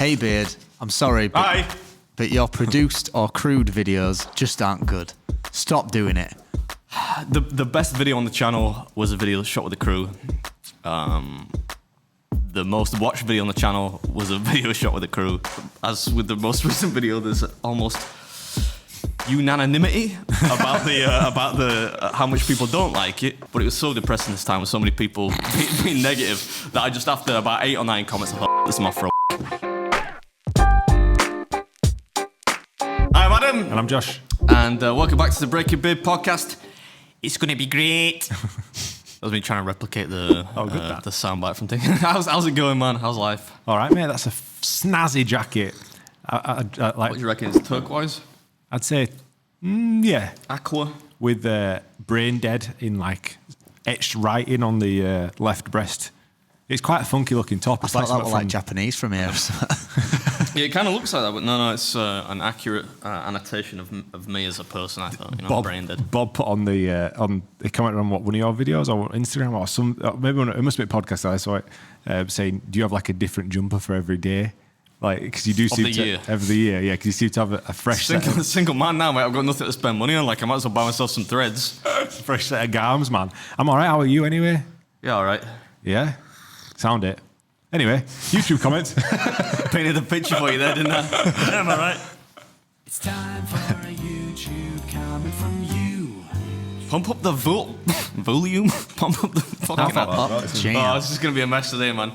Hey Beard, I'm sorry, but your produced or crude videos just aren't good. Stop doing it. The best video on the channel was a video shot with the crew. The most watched video on the channel was a video shot with the crew. As with the most recent video, there's almost unanimity about the how much people don't like it. But it was so depressing this time with so many people being negative that I just, after about 8 or 9 comments, I thought, this is my throat. I'm Adam. And I'm Josh. And welcome back to the Breaking Big podcast. It's going to be great. I was been trying to replicate the soundbite from Tinder. How's it going, man? How's life? All right, mate. That's a snazzy jacket. Like, What do you reckon? Is it turquoise? I'd say, yeah. Aqua? With brain dead in like etched writing on the left breast. It's quite a funky looking top. I thought that was like Japanese from here. Yeah, it kind of looks like that, but no, it's an accurate annotation of me as a person. I thought, brain dead. Bob put on the he commented on one of your videos or Instagram or some maybe it must be a podcast that I saw it saying, do you have like a different jumper for every day? Like, because you do seem to every year, yeah. Because you seem to have a fresh single man now, mate. I've got nothing to spend money on. Like, I might as well buy myself some threads. Fresh set of garms, man. I'm all right. How are you anyway? Yeah, all right. Yeah, sound it. Anyway, YouTube comments. Painted a picture for you there, didn't I? Yeah, am I right? It's time for a YouTube comment from you. Pump up the volume. Pump up the fucking Oh, it's just going to be a mess today, man.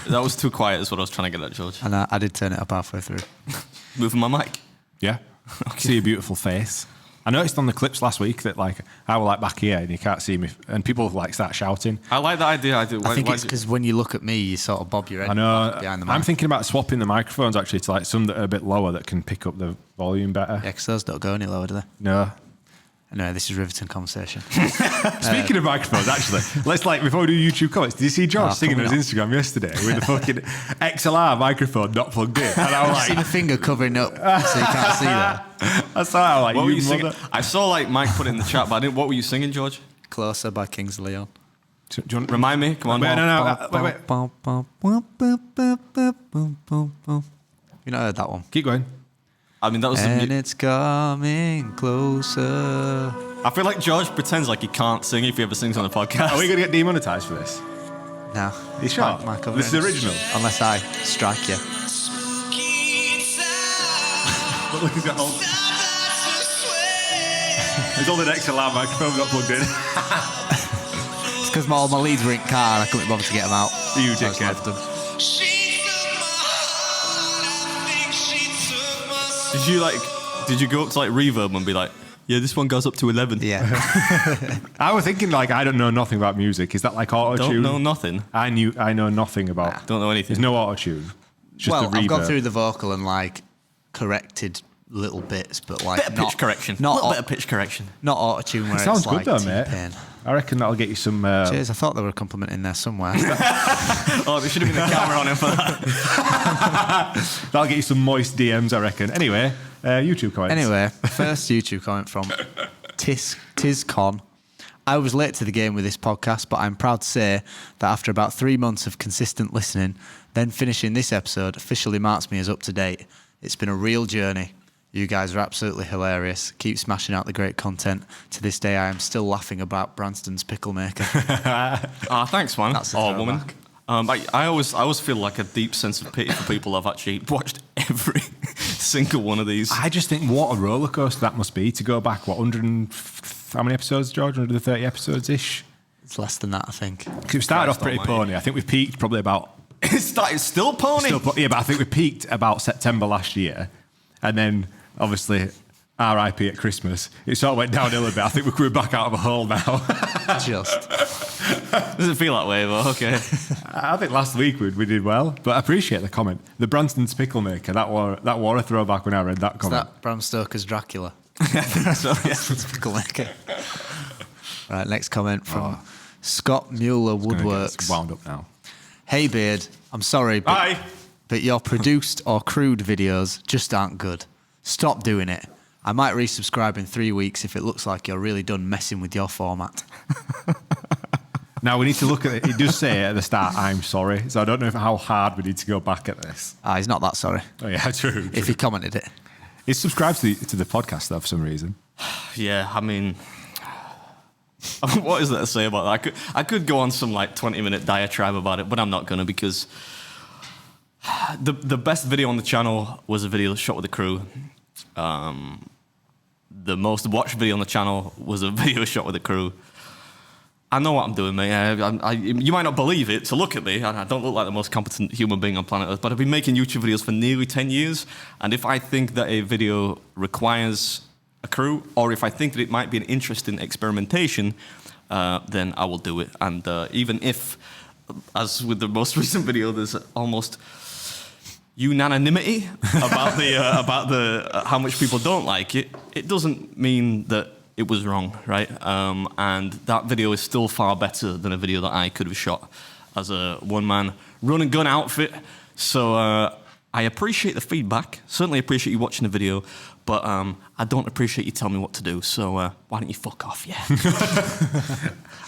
That was too quiet is what I was trying to get at, George. And I did turn it up halfway through. Moving my mic. Yeah. Okay. See your beautiful face. I noticed on the clips last week that like I was like back here and you can't see me, and people like start shouting. I like that idea. I do. I think it's because when you look at me, you sort of bob your head. I know. Behind the mic. I'm thinking about swapping the microphones actually to like some that are a bit lower that can pick up the volume better. Yeah, because those don't go any lower, do they? No. Anyway, this is riveting conversation. Speaking of microphones, actually, let's like before we do YouTube comments. Did you see Josh singing on his Instagram yesterday with the fucking XLR microphone not plugged in? And I was like, seen a finger covering up, so you can't see that. I saw like, what were you singing? I saw like Mike put it in the chat, but I didn't. What were you singing, George? Closer by Kings of Leon. Do you want remind me? Come on. Wait, no. Wait. You not heard that one? Keep going. I mean, that was. And it's coming closer. I feel like George pretends like he can't sing if he ever sings on the podcast. Are we going to get demonetized for this? No. You sure? This is the original. Unless I strike you. But look, he's got all. There's all the XLR microphone not plugged in. It's because all my leads were in car and I couldn't bother to get them out. You dickhead. Did you go up to like reverb and be like, yeah, this one goes up to 11? Yeah. I was thinking like, I don't know nothing about music. Is that like auto-tune? Don't know nothing. I know nothing about. Don't know anything. There's no auto-tune. Just Well, the reverb. I've gone through the vocal and like corrected little bits, but like Bit of pitch correction. Not a little bit of pitch correction. Not auto-tune where It sounds it's good like though, mate. T-Pain. I reckon that'll get you some. Cheers, I thought there were a compliment in there somewhere. Oh, there should have been a camera on him for that. That'll get you some moist DMs, I reckon. Anyway, YouTube comments. Anyway, first YouTube comment from TizCon. I was late to the game with this podcast, but I'm proud to say that after about 3 months of consistent listening, then finishing this episode officially marks me as up to date. It's been a real journey. You guys are absolutely hilarious. Keep smashing out the great content. To this day, I am still laughing about Branston's pickle maker. Thanks, man. That's a woman. throwback. I always feel like a deep sense of pity for people who've actually watched every single one of these. I just think what a roller coaster that must be to go back. How many episodes, George? 130 episodes ish. It's less than that, I think. Because we started off pretty pony. I think we peaked probably about. It's still pony. Yeah, but I think we peaked about September last year, and then obviously RIP at Christmas. It sort of went downhill a bit. I think we're coming back out of a hole now. Just. Doesn't feel that way, but okay. I think last week we did well, but I appreciate the comment. The Branston's pickle maker, that were a throwback when I read that comment. Is that Bram Stoker's Dracula? So, yeah. Pickle maker. Right, next comment from Scott Mueller Woodworks. It's wound up now. Hey Beard, I'm sorry, but your produced or crude videos just aren't good. Stop doing it. I might resubscribe in 3 weeks if it looks like you're really done messing with your format. Now we need to look at it. It does say at the start, "I'm sorry," so I don't know how hard we need to go back at this. He's not that sorry. Oh yeah, true. If he commented it. He's subscribed to the podcast though for some reason. Yeah, I mean, what is there to say about that? I could go on some like 20-minute diatribe about it, but I'm not gonna, because the best video on the channel was a video shot with the crew. The most watched video on the channel was a video shot with the crew. I know what I'm doing, mate. You might not believe it to look at me. I don't look like the most competent human being on planet Earth, but I've been making YouTube videos for nearly 10 years. And if I think that a video requires a crew, or if I think that it might be an interesting experimentation, then I will do it. And even if, as with the most recent video, there's almost unanimity about the how much people don't like it, it doesn't mean that it was wrong, right? And that video is still far better than a video that I could have shot as a one-man run-and-gun outfit. So I appreciate the feedback. Certainly appreciate you watching the video, but I don't appreciate you telling me what to do. So why don't you fuck off, yeah?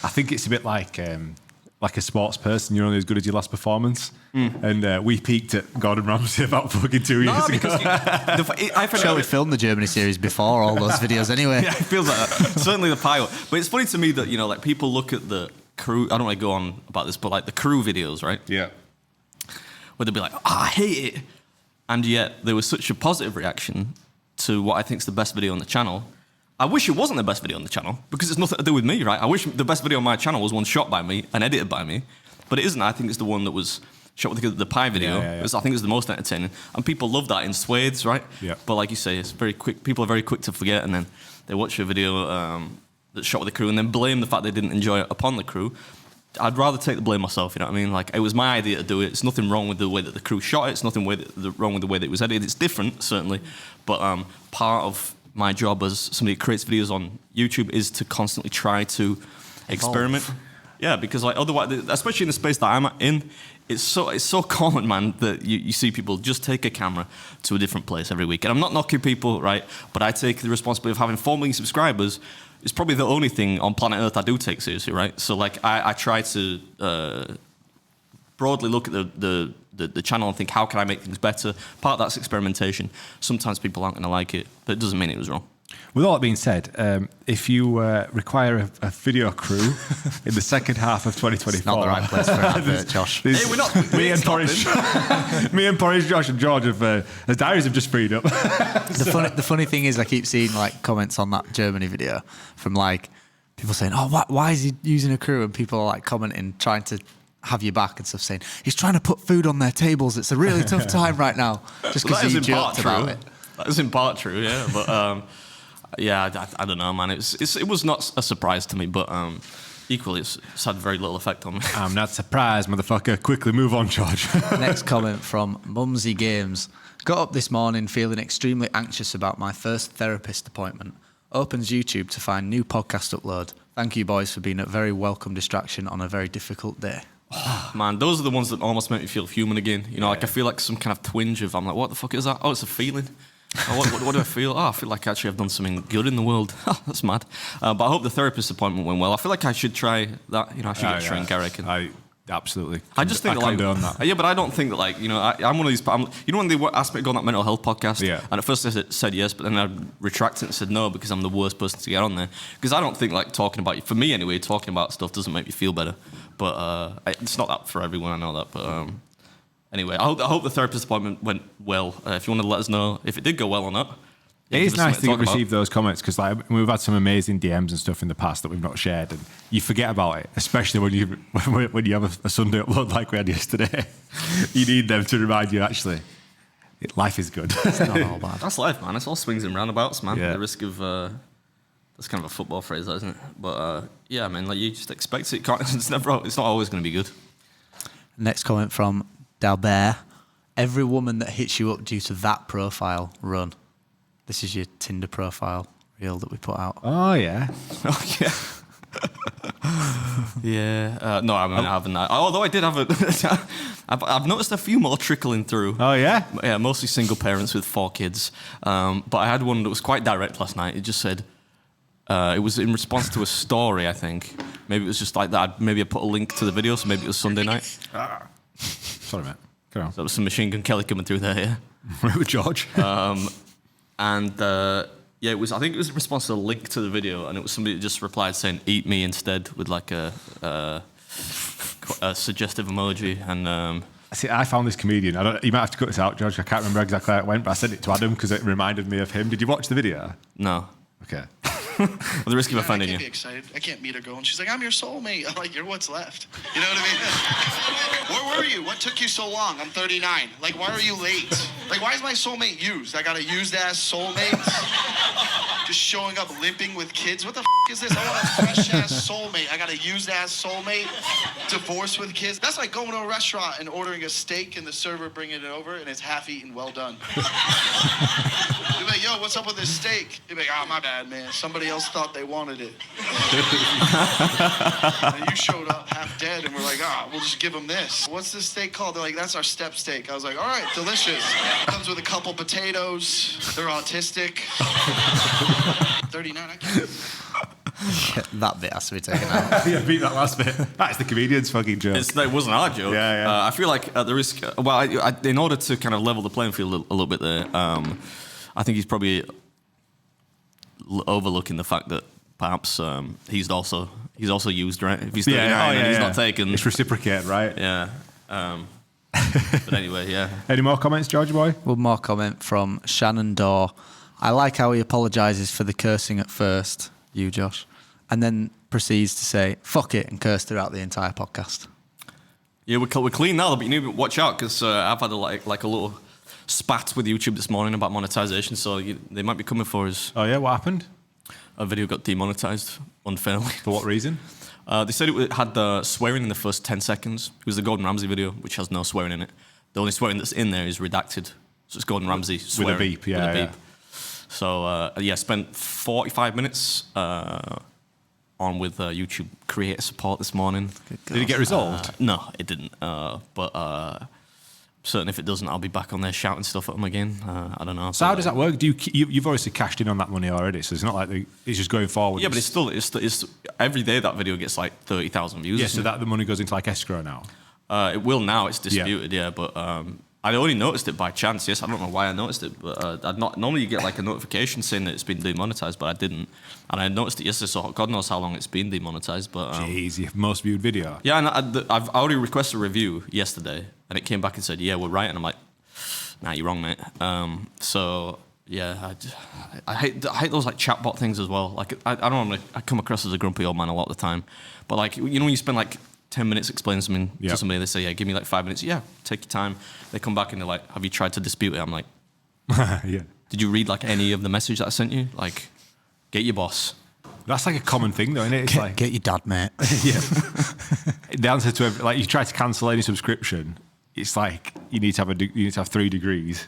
I think it's a bit like a sports person. You're only as good as your last performance. And we peaked at Gordon Ramsay about fucking 2 years ago. We filmed the Germany series before all those videos anyway. Yeah, it feels like that. Certainly the pilot. But it's funny to me that, like people look at the crew, I don't want to go on about this, but like the crew videos, right? Yeah. Where they'll be like, I hate it. And yet there was such a positive reaction to what I think is the best video on the channel. I wish it wasn't the best video on the channel, because it's nothing to do with me, right? I wish the best video on my channel was one shot by me and edited by me. But it isn't. I think it's the one that was shot with the pie video. Yeah. I think it's the most entertaining. And people love that in swathes, right? Yeah. But like you say, it's very quick. People are very quick to forget, and then they watch a video that's shot with the crew and then blame the fact they didn't enjoy it upon the crew. I'd rather take the blame myself, you know what I mean? Like, it was my idea to do it. It's nothing wrong with the way that the crew shot it. It's nothing wrong with the way that it was edited. It's different, certainly. But part of my job as somebody who creates videos on YouTube is to constantly try to experiment. Yeah, because like otherwise, especially in the space that I'm in, it's so common, man, that you see people just take a camera to a different place every week. And I'm not knocking people, right? But I take the responsibility of having 4 million subscribers. It's probably the only thing on planet Earth I do take seriously, right? So like I try to broadly look at the channel and think, how can I make things better? Part of that's experimentation. Sometimes people aren't going to like it, but it doesn't mean it was wrong. With all that being said, if you require a video crew in the second half of 2024... It's not the right place for an advert, Josh. Hey, we're not... Me and Porridge, Josh and George the diaries have just freed up. The funny thing is I keep seeing like comments on that Germany video from like people saying, oh, why is he using a crew? And people are like commenting, trying to have you back and stuff, saying, he's trying to put food on their tables. It's a really tough time right now. Just because you joked about it. That is in part true, yeah. But... yeah, I don't know, man. It was not a surprise to me, but equally, it's had very little effect on me. I'm not surprised, motherfucker. Quickly move on, George. Next comment from Mumsy Games. Got up this morning feeling extremely anxious about my first therapist appointment. Opens YouTube to find new podcast upload. Thank you, boys, for being a very welcome distraction on a very difficult day. Oh, man, those are the ones that almost make me feel human again. You know, like I feel like some kind of twinge of, I'm like, what the fuck is that? Oh, it's a feeling. What do I feel? Oh, I feel like actually I've done something good in the world. Oh, that's mad. But I hope the therapist appointment went well. I feel like I should try that. You know, I should get trained, Garrick. Absolutely. I just think I condone that. Yeah, but I don't think that like, you know, I'm one of these. You know when they asked me to go on that mental health podcast? Yeah. And at first I said yes, but then I retracted and said no because I'm the worst person to get on there. Because I don't think like talking about, for me anyway, talking about stuff doesn't make me feel better. But it's not that for everyone. I know that, but. Anyway, I hope the therapist appointment went well. If you want to let us know if it did go well or not. It is nice to receive those comments because like, we've had some amazing DMs and stuff in the past that we've not shared, and you forget about it, especially when you have a Sunday upload like we had yesterday. You need them to remind you, actually, life is good. It's not all bad. That's life, man. It's all swings and roundabouts, man. Yeah. The risk of... that's kind of a football phrase, isn't it? But yeah, man, like you just expect it. It's not always going to be good. Next comment from Dalbert. Every woman that hits you up due to that profile, run. This is your Tinder profile reel that we put out. Oh, yeah. Oh, yeah. Yeah. No, I mean, I haven't. Although I did have a... I've noticed a few more trickling through. Oh, yeah? Yeah, mostly single parents with 4 kids. But I had one that was quite direct last night. It just said... it was in response to a story, I think. Maybe it was just like that. Maybe I put a link to the video, so maybe it was Sunday night. Sorry, mate. Go on. That was some Machine Gun Kelly coming through there, yeah. With George. Yeah, it was. I think it was in response to a link to the video, and it was somebody that just replied saying "eat me" instead with like a suggestive emoji. And See, I found this comedian. You might have to cut this out, George. I can't remember exactly how it went, but I sent it to Adam because it reminded me of him. Did you watch the video? no, Okay. at the risk of offending I you. can't be excited. I can't meet a girl, and she's like, "I'm your soulmate." I'm like, "You're what's left." You know what I mean? Where were you? What took you so long? I'm 39. Like, why are you late? Like, why is my soulmate used? I got a used ass soulmate. Just showing up limping with kids. What the is this? I want a fresh ass soulmate. I got a used ass soulmate. Divorced with kids. That's like going to a restaurant and ordering a steak and the server bringing it over and it's half eaten, well done. You're like, "Yo, what's up with this steak?" You're like, "Oh, my bad, man. Somebody else thought they wanted it." And you showed up half dead and we're like, we'll just give them this. "What's this steak called?" They're like, "That's our step steak." I was like, "All right, delicious." Comes with a couple potatoes. They're autistic. 39, I can't. That bit has to be taken out. Yeah, beat that last bit. That's the comedian's fucking joke. It wasn't our joke. Yeah. I feel like at the risk. In order to kind of level the playing field a little bit there, I think he's probably overlooking the fact that perhaps he's also used, right? If he's 39 and he's not taken, it's reciprocated, right? Yeah. But anyway, yeah. Any more comments, George boy? One more comment from Shannon Dorr. I like how he apologises for the cursing at first, you Josh, and then proceeds to say "fuck it" and curse throughout the entire podcast. Yeah, we're clean now, but you need to watch out because I've had a little spat with YouTube this morning about monetization, so they might be coming for us. Oh yeah, what happened? A video got demonetized unfairly. For what reason? They said it had swearing in the first 10 seconds. It was the Gordon Ramsay video, which has no swearing in it. The only swearing that's in there is redacted. So it's Gordon Ramsay swearing. With a beep, yeah. With a beep. So, spent 45 minutes on with YouTube creator support this morning. Did it get resolved? No, it didn't. But certain if it doesn't, I'll be back on there shouting stuff at them again. I don't know. So how does that work? You've obviously cashed in on that money already, so it's not like it's just going forward. Yeah, but it's every day that video gets like 30,000 views. Yeah, so that the money goes into like escrow now. It will now. It's disputed, yeah. But I only noticed it by chance. Yes, I don't know why I noticed it, but I'd not. Normally, you get like a notification saying that it's been demonetized, but I didn't, and I noticed it yesterday. So God knows how long it's been demonetized. But Jeez, your most viewed video. Yeah, and I've already requested a review yesterday, and it came back and said, "Yeah, we're right," and I'm like, "Nah, you're wrong, mate." So yeah, I hate those like chatbot things as well. Like I don't want to come across as a grumpy old man a lot of the time, but like when you spend like 10 minutes explaining something to somebody, they say, "Yeah, give me like 5 minutes." Yeah, take your time. They come back and they're like, "Have you tried to dispute it?" I'm like, Yeah. "Did you read like any of the message that I sent you? Like, get your boss." That's like a common thing, though, isn't it? It's Get your dad, mate. Yeah. The answer to like you try to cancel any subscription, it's like you need to have 3 degrees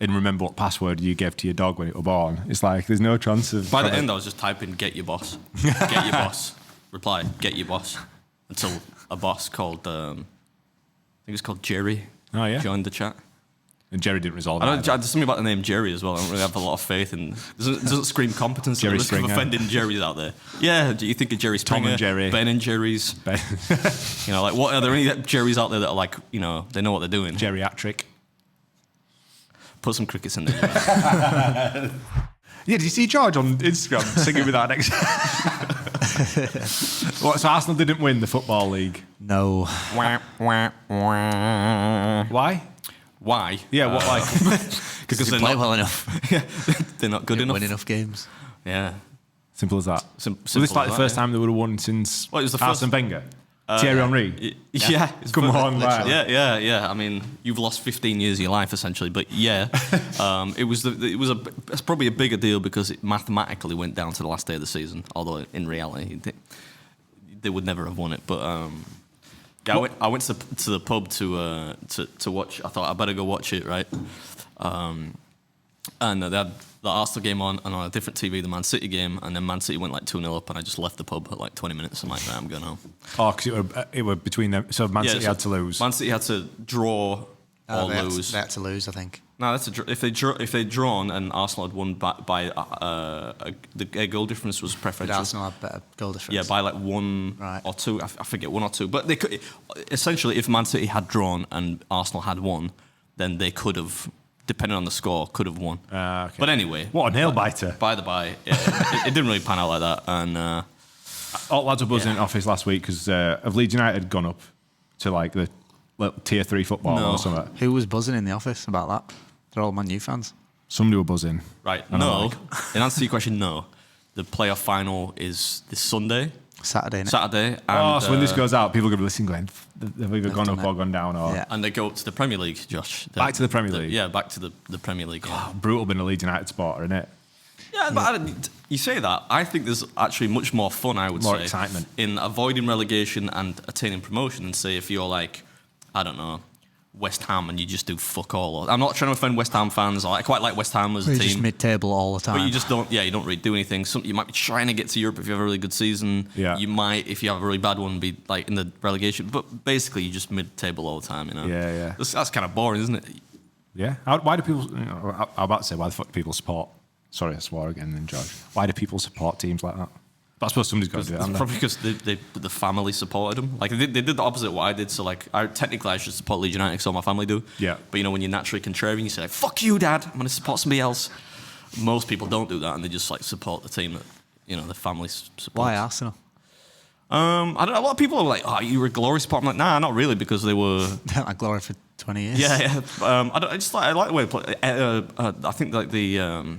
and remember what password you gave to your dog when it was born. It's like there's no chance of. By the end, I was just typing "get your boss," "get your boss," reply "get your boss," until a boss called I think it's called Jerry. Oh yeah. Joined the chat. And Jerry didn't resolve There's it. something about the name Jerry as well. I don't really have a lot of faith in. It doesn't scream competence. Jerry At the risk of Springer. offending Jerrys out there. Yeah, do you think of Jerry Springer? Tom and Jerry. Ben and Jerry's. You know, like what are there any Jerrys out there that are like, you know, they know what they're doing? Geriatric. Put some crickets in there. Yeah, did you see George on Instagram singing with that next? What, so Arsenal didn't win the Football League. No. Why? Why? Yeah, what like? Because They play well enough. Yeah, they're not good enough. Win enough games. Yeah. Simple as that. So simple this is like as the that, first yeah. time they would have won since Well, it was the Arsene first- Wenger. Thierry Henry. Yeah. Come on, man. Yeah. I mean, you've lost 15 years of your life essentially, but yeah, it's probably a bigger deal because it mathematically went down to the last day of the season. Although in reality, they would never have won it. But yeah, I went to the pub to watch. I thought I better go watch it, right? And they had the Arsenal game on, and on a different TV, the Man City game, and then Man City went like 2-0 up, and I just left the pub at like 20 minutes. I'm like, right, I'm going home. Oh, because it were between them. So Man City had to lose. Man City had to draw or They lose. had to lose, I think. No, if they'd drawn and Arsenal had won by the goal difference was Did preferential. Arsenal have better goal difference? Yeah, by like one or two. I forget, 1 or 2. But they could essentially, if Man City had drawn and Arsenal had won, then they could have, depending on the score, could have won. Okay. But anyway, what a nail biter! By the by, it didn't really pan out like that. And all lads were buzzing in office last week because have Leeds United gone up to like the tier 3 football or something? Who was buzzing in the office about that? They're all Man U fans. Somebody were buzzing. right, no. In answer to your question, no. The playoff final is this Sunday. Saturday, innit? Saturday. And, So when this goes out, people are going to be listening going, they've either gone done up or it. gone down. Or Yeah. And they go up to the Premier League, Josh. Back to the Premier League? Yeah, back to the Premier League. Yeah. Brutal being a Leeds United supporter, isn't it? Yeah, but you say that. I think there's actually much more fun, I would say. More excitement. In avoiding relegation and attaining promotion than, say, if you're like, I don't know, West Ham and you just do fuck all. I'm not trying to offend West Ham fans. I quite like West Ham as a You're team. just mid-table all the time. But you just don't, you don't really do anything. You might be trying to get to Europe if you have a really good season. Yeah. You might, if you have a really bad one, be like in the relegation. But basically, you're just mid-table all the time, Yeah. That's kind of boring, isn't it? Yeah. Why do people, I'm about to say, why the fuck do people support, sorry, I swore again then, George. Why do people support teams like that? But I suppose somebody's got to do it, haven't they? Probably because the family supported them. Like they did the opposite of what I did. So like, technically I should support Leeds United because all my family do. Yeah. But when you're naturally contrarian, you say, like, "Fuck you, Dad! I'm going to support somebody else." Most people don't do that, and they just like support the team that the family supports. Why Arsenal? I don't know. A lot of people are like, "Oh, you were a Glory supporter." I'm like, nah, not really, because they were. They're like Glory for 20 years. Yeah. I like the way they play. I think like the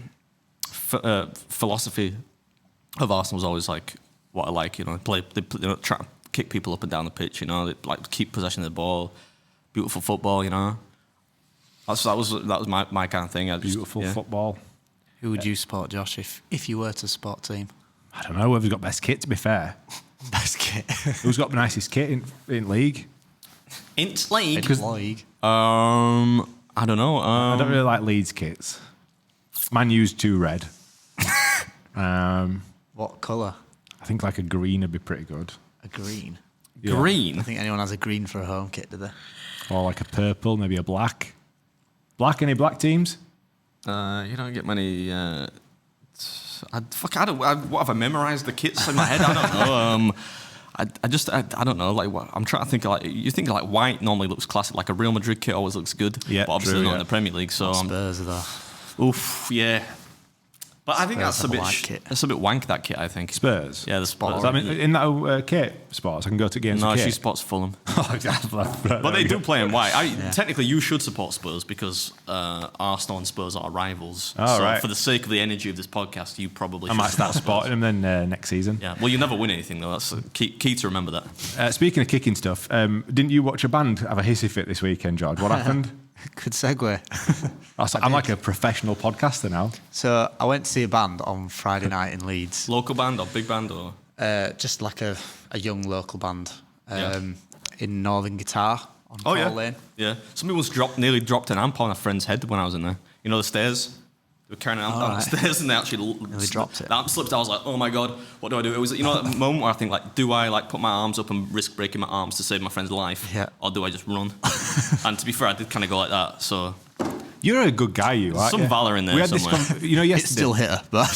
philosophy of Arsenal was always like what I like. They try to kick people up and down the pitch. They like keep possession of the ball. Beautiful football. That was my kind of thing. Beautiful football. Who would you support, Josh, if you were to support a team? I don't know, whoever's got best kit, to be fair. Best kit. Who's got the nicest kit in league? Int league. League. I don't know. I don't really like Leeds kits. Man U's too red. What colour? I think like a green would be pretty good. A green. Yeah. Green. I think anyone has a green for a home kit, do they? Or like a purple, maybe a black. Black, any black teams? You don't get many. What have I memorized the kits in my head? I don't know. I don't know. Like, I'm trying to think. Like, you think like white normally looks classic. Like a Real Madrid kit always looks good. Yeah, but obviously true, not yeah. in the Premier League. So Spurs, though. oof, yeah. But I think Spurs that's a have a bit. white kit. That's a bit wank. That kit, I think. Spurs? Yeah, the Spurs. I mean, in that kit, Sports, I can go to games No, with she kit. spots Fulham. Oh, exactly. But they do play in white. Technically, you should support Spurs because Arsenal and Spurs are rivals. Oh, so right. for the sake of the energy of this podcast, you probably I should might start support supporting them then next season. Yeah, well, you never win anything, though. That's key to remember that. Speaking of kicking stuff, didn't you watch a band have a hissy fit this weekend, George? What happened? Good segue. I'm like a professional podcaster now. So I went to see a band on Friday night in Leeds. Local band or big band or? Just like a young local band Yeah. in Northern Guitar on Oh, Coal Lane. Yeah. Somebody once nearly dropped an amp on a friend's head when I was in there. You know the stairs? They were carrying an amp down the right. stairs and they actually dropped it. The amp slipped. I was like, oh my God, what do I do? It was, that moment where I think, like, do I like put my arms up and risk breaking my arms to save my friend's life? Yeah. Or do I just run? And to be fair, I did kind of go like that. So You're a good guy, you are. some valor in there We had somewhere. this, It yesterday. still hit her, but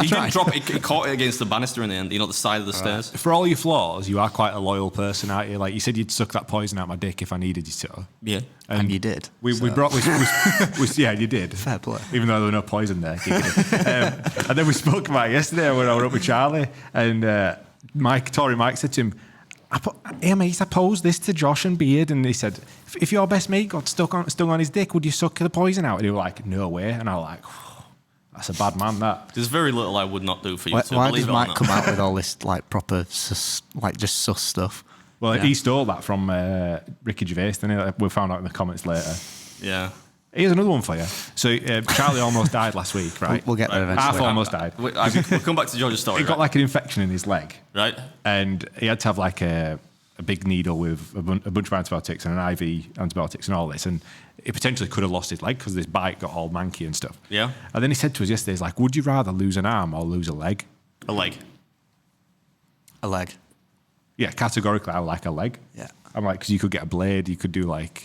He didn't drop it. He caught it against the banister in the end, the side of the stairs. For all your flaws, you are quite a loyal person, aren't you? Like you said, you'd suck that poison out my dick if I needed you to. Yeah. and you did. We so. brought, yeah, you did. Fair play. Even though there was no poison there. And then we spoke about it yesterday when I was up with Charlie, and Tory Mike said to him, "Hey mate, I posed this to Josh and Beard," and he said, "If your best mate got stung on his dick, would you suck the poison out?" And he was like, "No way." And I was like, "That's a bad man, that." There's very little I would not do for you. Why believe does it or Mike not. come out with all this like proper just sus stuff? Well, Yeah. he stole that from Ricky Gervais, didn't he? We found out in the comments later. Yeah. Here's another one for you. So Charlie almost died last week, right? We'll get there eventually. Half almost died. We'll come back to George's story. He got like an infection in his leg, right. and he had to have like a big needle with a bunch of antibiotics and an IV antibiotics and all this, and he potentially could have lost his leg because this bite got all manky and stuff. Yeah. And then he said to us yesterday, he's like, "Would you rather lose an arm or lose a leg?" A leg. A leg. Yeah, categorically, I like a leg. Yeah. I'm like, because you could get a blade, you could do like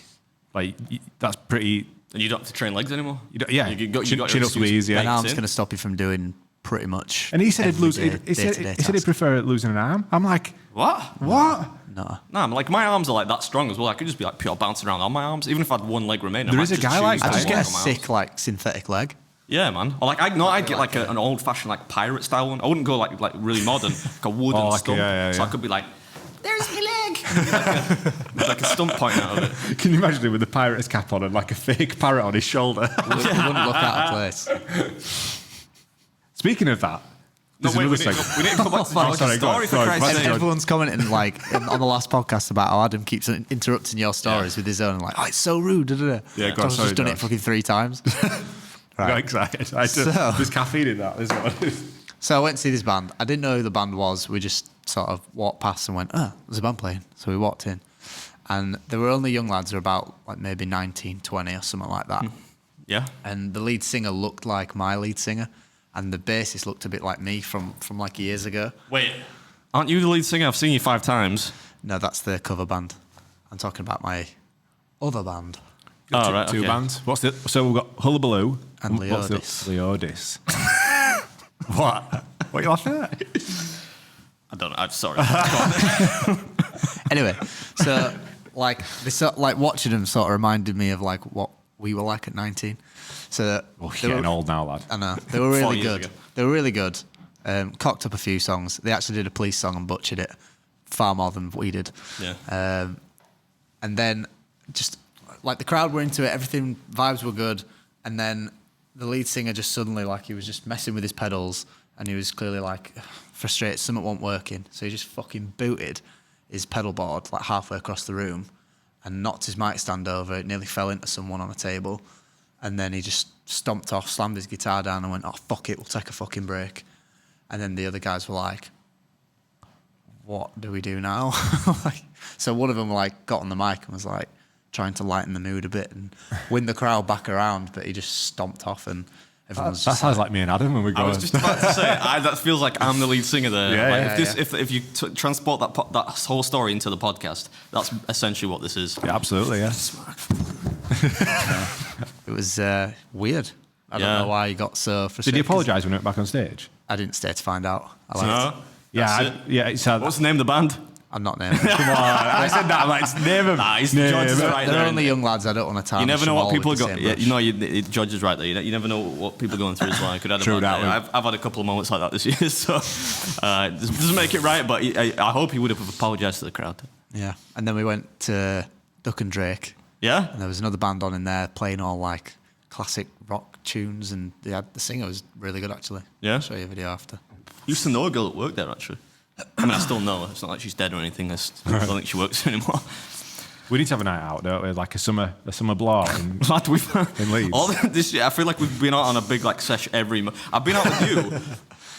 that's pretty. And you don't have to train legs anymore? You don't, yeah. You got chin your up squeeze, yeah. An arm's going to stop you from doing pretty much. And he said he'd lose. everyday, He said day-to-day he'd prefer losing an arm. I'm like, What? what? No. No, I'm like, my arms are like that strong as well. I could just be like pure bouncing around on my arms. Even if I had one leg remaining. There is a guy like I that. just get a on my arms. sick like synthetic leg. Yeah, man. Or like I'd get like an old fashioned like pirate style one. I wouldn't go like really modern, like a wooden like stump. So I could be like, there's my leg. like a stump pointing out of it. Can you imagine him with the pirate's cap on and like a fake parrot on his shoulder? It wouldn't look out of place. Speaking of that, No, there's wait, another we need segment. to go back to the sorry, go on, story for go on. Christ's sake. Everyone's commenting like on the last podcast about how Adam keeps interrupting your stories with his own, like, oh, it's so rude. Yeah, go on, John's sorry, just done it Josh. fucking 3 times. I got excited. There's caffeine in that. So I went to see this band. I didn't know who the band was. We just sort of walked past and went, oh, there's a band playing. So we walked in. And there were only young lads who were about like maybe 19, 20 or something like that. Yeah. And the lead singer looked like my lead singer. And the bassist looked a bit like me from like years ago. Wait, aren't you the lead singer? I've seen you 5 times. No, that's the cover band. I'm talking about my other band. Oh, right, Two okay. bands. So we've got Hullabaloo And what's the- Leodis. Leodis. What? What are you laughing at? I don't know. I'm sorry. Anyway, so like this, like watching them sort of reminded me of like what we were like at 19. So Oh, they getting were- old now, lad. I know they were 4 really years good. ago. They were really good. Cocked up a few songs. They actually did a Police song and butchered it far more than we did. Yeah. And then just like the crowd were into it, everything, vibes were good. And then the lead singer just suddenly, like, he was just messing with his pedals and he was clearly like frustrated, something wasn't working. So he just fucking booted his pedal board like halfway across the room and knocked his mic stand over. It nearly fell into someone on a table. And then he just stomped off, slammed his guitar down and went, oh, fuck it, we'll take a fucking break. And then the other guys were like, what do we do now? Like, so one of them like got on the mic and was like trying to lighten the mood a bit and win the crowd back around, but he just stomped off and everyone was That just sounds like me and Adam when we go. I was just about to say, that feels like I'm the lead singer there. Yeah, Like, yeah, if you transport that whole story into the podcast, that's essentially what this is. Yeah, absolutely, yeah. it was weird. I don't Yeah. know why he got so frustrated. Did he apologise when he went back on stage? I didn't stay to find out. I left. No? Yeah, That's it. yeah. It's, What's the name of the band? I'm not naming. Come on, I said that. Like, it's name him. Nah, he's Name George is him. right They're there. only young lads. I don't want to tarnish You never know them what all people with go. the same Yeah, brush. George is right there. You never know what people are going through. So I could have True a bad that, day. man. I've had a couple of moments like that this year. So it doesn't make it right, but I hope he would have apologised to the crowd. Yeah. And then we went to Duck and Drake. Yeah. And there was another band on in there playing all like classic rock tunes, and the singer was really good actually. Yeah? I'll show you a video after. Used to know a girl that worked there actually. I mean, I still know her. It's not like she's dead or anything. I don't think she works there anymore. We need to have a night out, don't we? Like a summer blow in, Lad, in Leeds. all this year, I feel like we've been out on a big like sesh every month. I've been out with you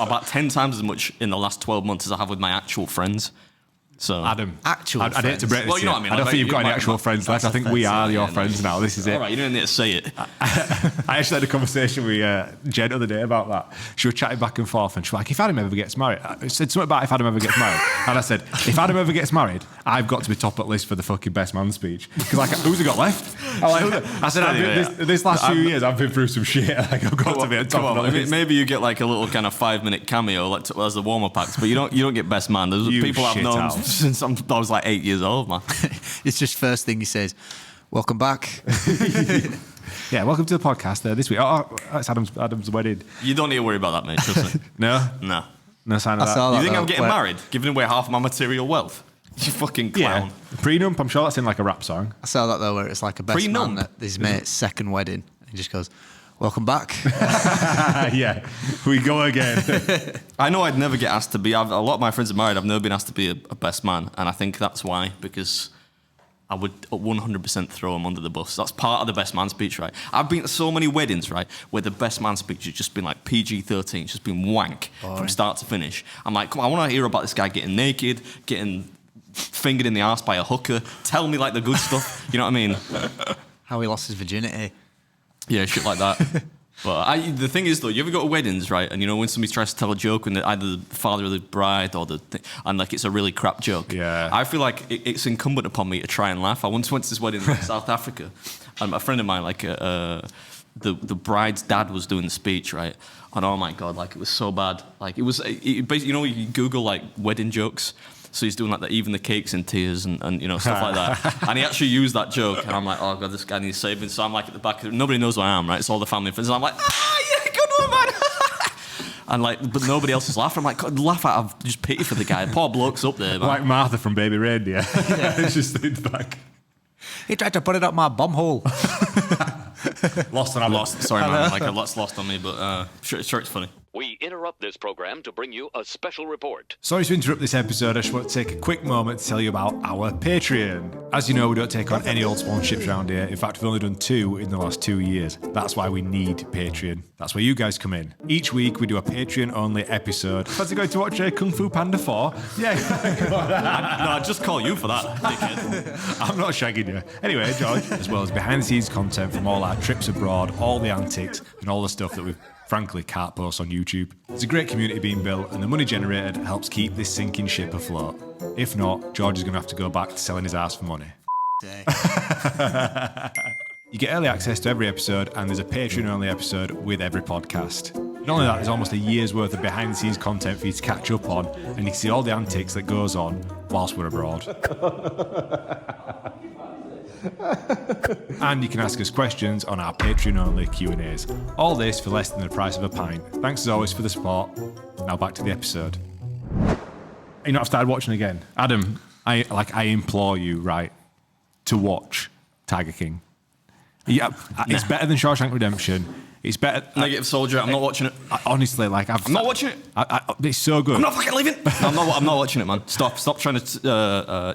about 10 times as much in the last 12 months as I have with my actual friends. So Adam. Actual I'd hate to friends. break this Well, you know to what I mean, I don't like, think you've got any my- actual my- friends left. I that's think we are offensive, your yeah, friends now. This is it. all right, you don't need to say it. I actually had a conversation with Jen the other day about that. She was chatting back and forth, and she was like, if Adam ever gets married, I said something about if Adam ever gets married. And I said, if Adam ever gets married, I've got to be top at list for the fucking best man speech. Because, like, who's he got left? I said, this last few years, I've been through some shit. Like, I've got to be at top Come of on, the list. maybe you get like a little kind of 5-minute cameo like as the warm-up acts, but you don't get best man. There's You people I've shit known out. since I was like 8 years old, man. It's just first thing he says, welcome back. Yeah, welcome to the podcast this week. Oh, it's Adam's wedding. You don't need to worry about that, mate. Trust me. No? No. No sign I of saw that? You that think though, I'm getting where- married, giving away half my material wealth? You fucking clown. Yeah. Prenup, I'm sure that's in like a rap song. I saw that though where it's like a best Pre-numb. man at his mate's second wedding. And he just goes, welcome back. Yeah, we go again. I know I'd never get asked to be. A lot of my friends are married. I've never been asked to be a best man, and I think that's why, because I would 100% throw him under the bus. That's part of the best man speech, right? I've been to so many weddings, right, where the best man speech has just been like PG-13, it's just been wank from start to finish. I'm like, come on, I want to hear about this guy getting naked, getting fingered in the arse by a hooker. Tell me like the good stuff. You know what I mean? How he lost his virginity. Yeah, shit like that. But the thing is, though, you ever go to weddings, right? And you know when somebody tries to tell a joke, and either the father of the bride or and like it's a really crap joke. Yeah. I feel like it's incumbent upon me to try and laugh. I once went to this wedding in South Africa, and a friend of mine, like the bride's dad, was doing the speech, right? And oh my god, like it was so bad. Like it was basically, you know, you Google like wedding jokes. So he's doing like even the cakes in tears and you know stuff like that. And he actually used that joke, and I'm like, oh god, this guy needs saving. So I'm like at the back, nobody knows who I am, right? It's all the family and friends. And I'm like, yeah, good one, man. And like, but nobody else is laughing. I'm like, God, laugh out of just pity for the guy. Poor bloke's up there, man. Like Martha from Baby Reindeer. It's just in the back. He tried to put it up my bum hole. Lost on I'm lost. Sorry, man. Like a lot's lost on me, but sure, it's funny. We interrupt this program to bring you a special report. Sorry to interrupt this episode. I just want to take a quick moment to tell you about our Patreon. As you know, we don't take on any old sponsorships around here. In fact, we've only done 2 in the last 2 years. That's why we need Patreon. That's where you guys come in. Each week, we do a Patreon-only episode. Fancy going to watch Kung Fu Panda 4? Yeah. No, I'd just call you for that, dickhead. I'm not shagging you. Anyway, George, as well as behind-the-scenes content from all our trips abroad, all the antics, and all the stuff that we've frankly can't post on YouTube. There's a great community being built, and the money generated helps keep this sinking ship afloat. If not, George is going to have to go back to selling his ass for money. You get early access to every episode, and there's a Patreon-only episode with every podcast. Not only that, there's almost a year's worth of behind-the-scenes content for you to catch up on, and you can see all the antics that goes on whilst we're abroad. And you can ask us questions on our Patreon-only Q&As. All this for less than the price of a pint. Thanks as always for the support. Now back to the episode. You know, I've started watching again. Adam, I implore you, right, to watch Tiger King. Yeah, it's better than Shawshank Redemption. It's better. Negative Soldier. I'm not watching it. Honestly, like I'm not watching it. It's so good. I'm not fucking leaving. I'm not watching it, man. Stop trying to. Do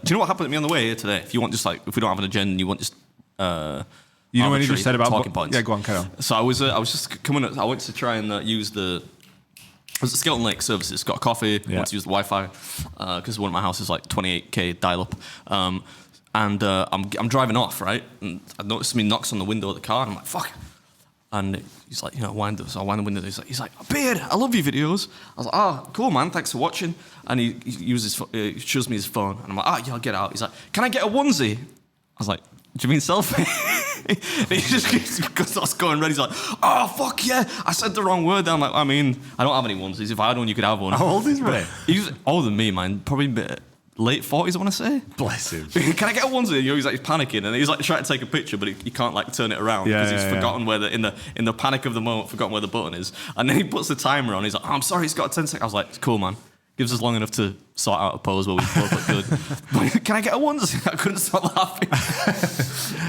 you know what happened to me on the way here today? If you want, just like, if we don't have an agenda, and you want just. You know when you just said about talking points. Yeah, go on, carry on. So I was just coming. I went to try and use the. It was Skeleton Lake services. Got a coffee. Yeah. Want to use the Wi-Fi because one of my houses is like 28k dial-up. And I'm driving off, right? And I noticed somebody knocks on the window of the car, and I'm like, fuck. And he's like, you know, so I wind the window. He's like, Beard, I love your videos. I was like, oh, cool, man, thanks for watching. And he shows me his phone, and I'm like, oh, yeah, I'll get out. He's like, can I get a onesie? I was like, do you mean selfie? He just starts going red. He's like, oh, fuck yeah, I said the wrong word. I'm like, I mean, I don't have any onesies. If I had one, you could have one. How old is he? He's older than me, man. Probably late 40s, I want to say. Bless him. Can I get a onesie? He's like, he's panicking, and he's like trying to take a picture, but he can't like turn it around because he's forgotten where in the panic of the moment, forgotten where the button is. And then he puts the timer on. He's like, oh, I'm sorry, he's got 10 seconds. I was like, cool, man. Gives us long enough to sort out a pose where we both look good. But can I get a onesie? I couldn't stop laughing.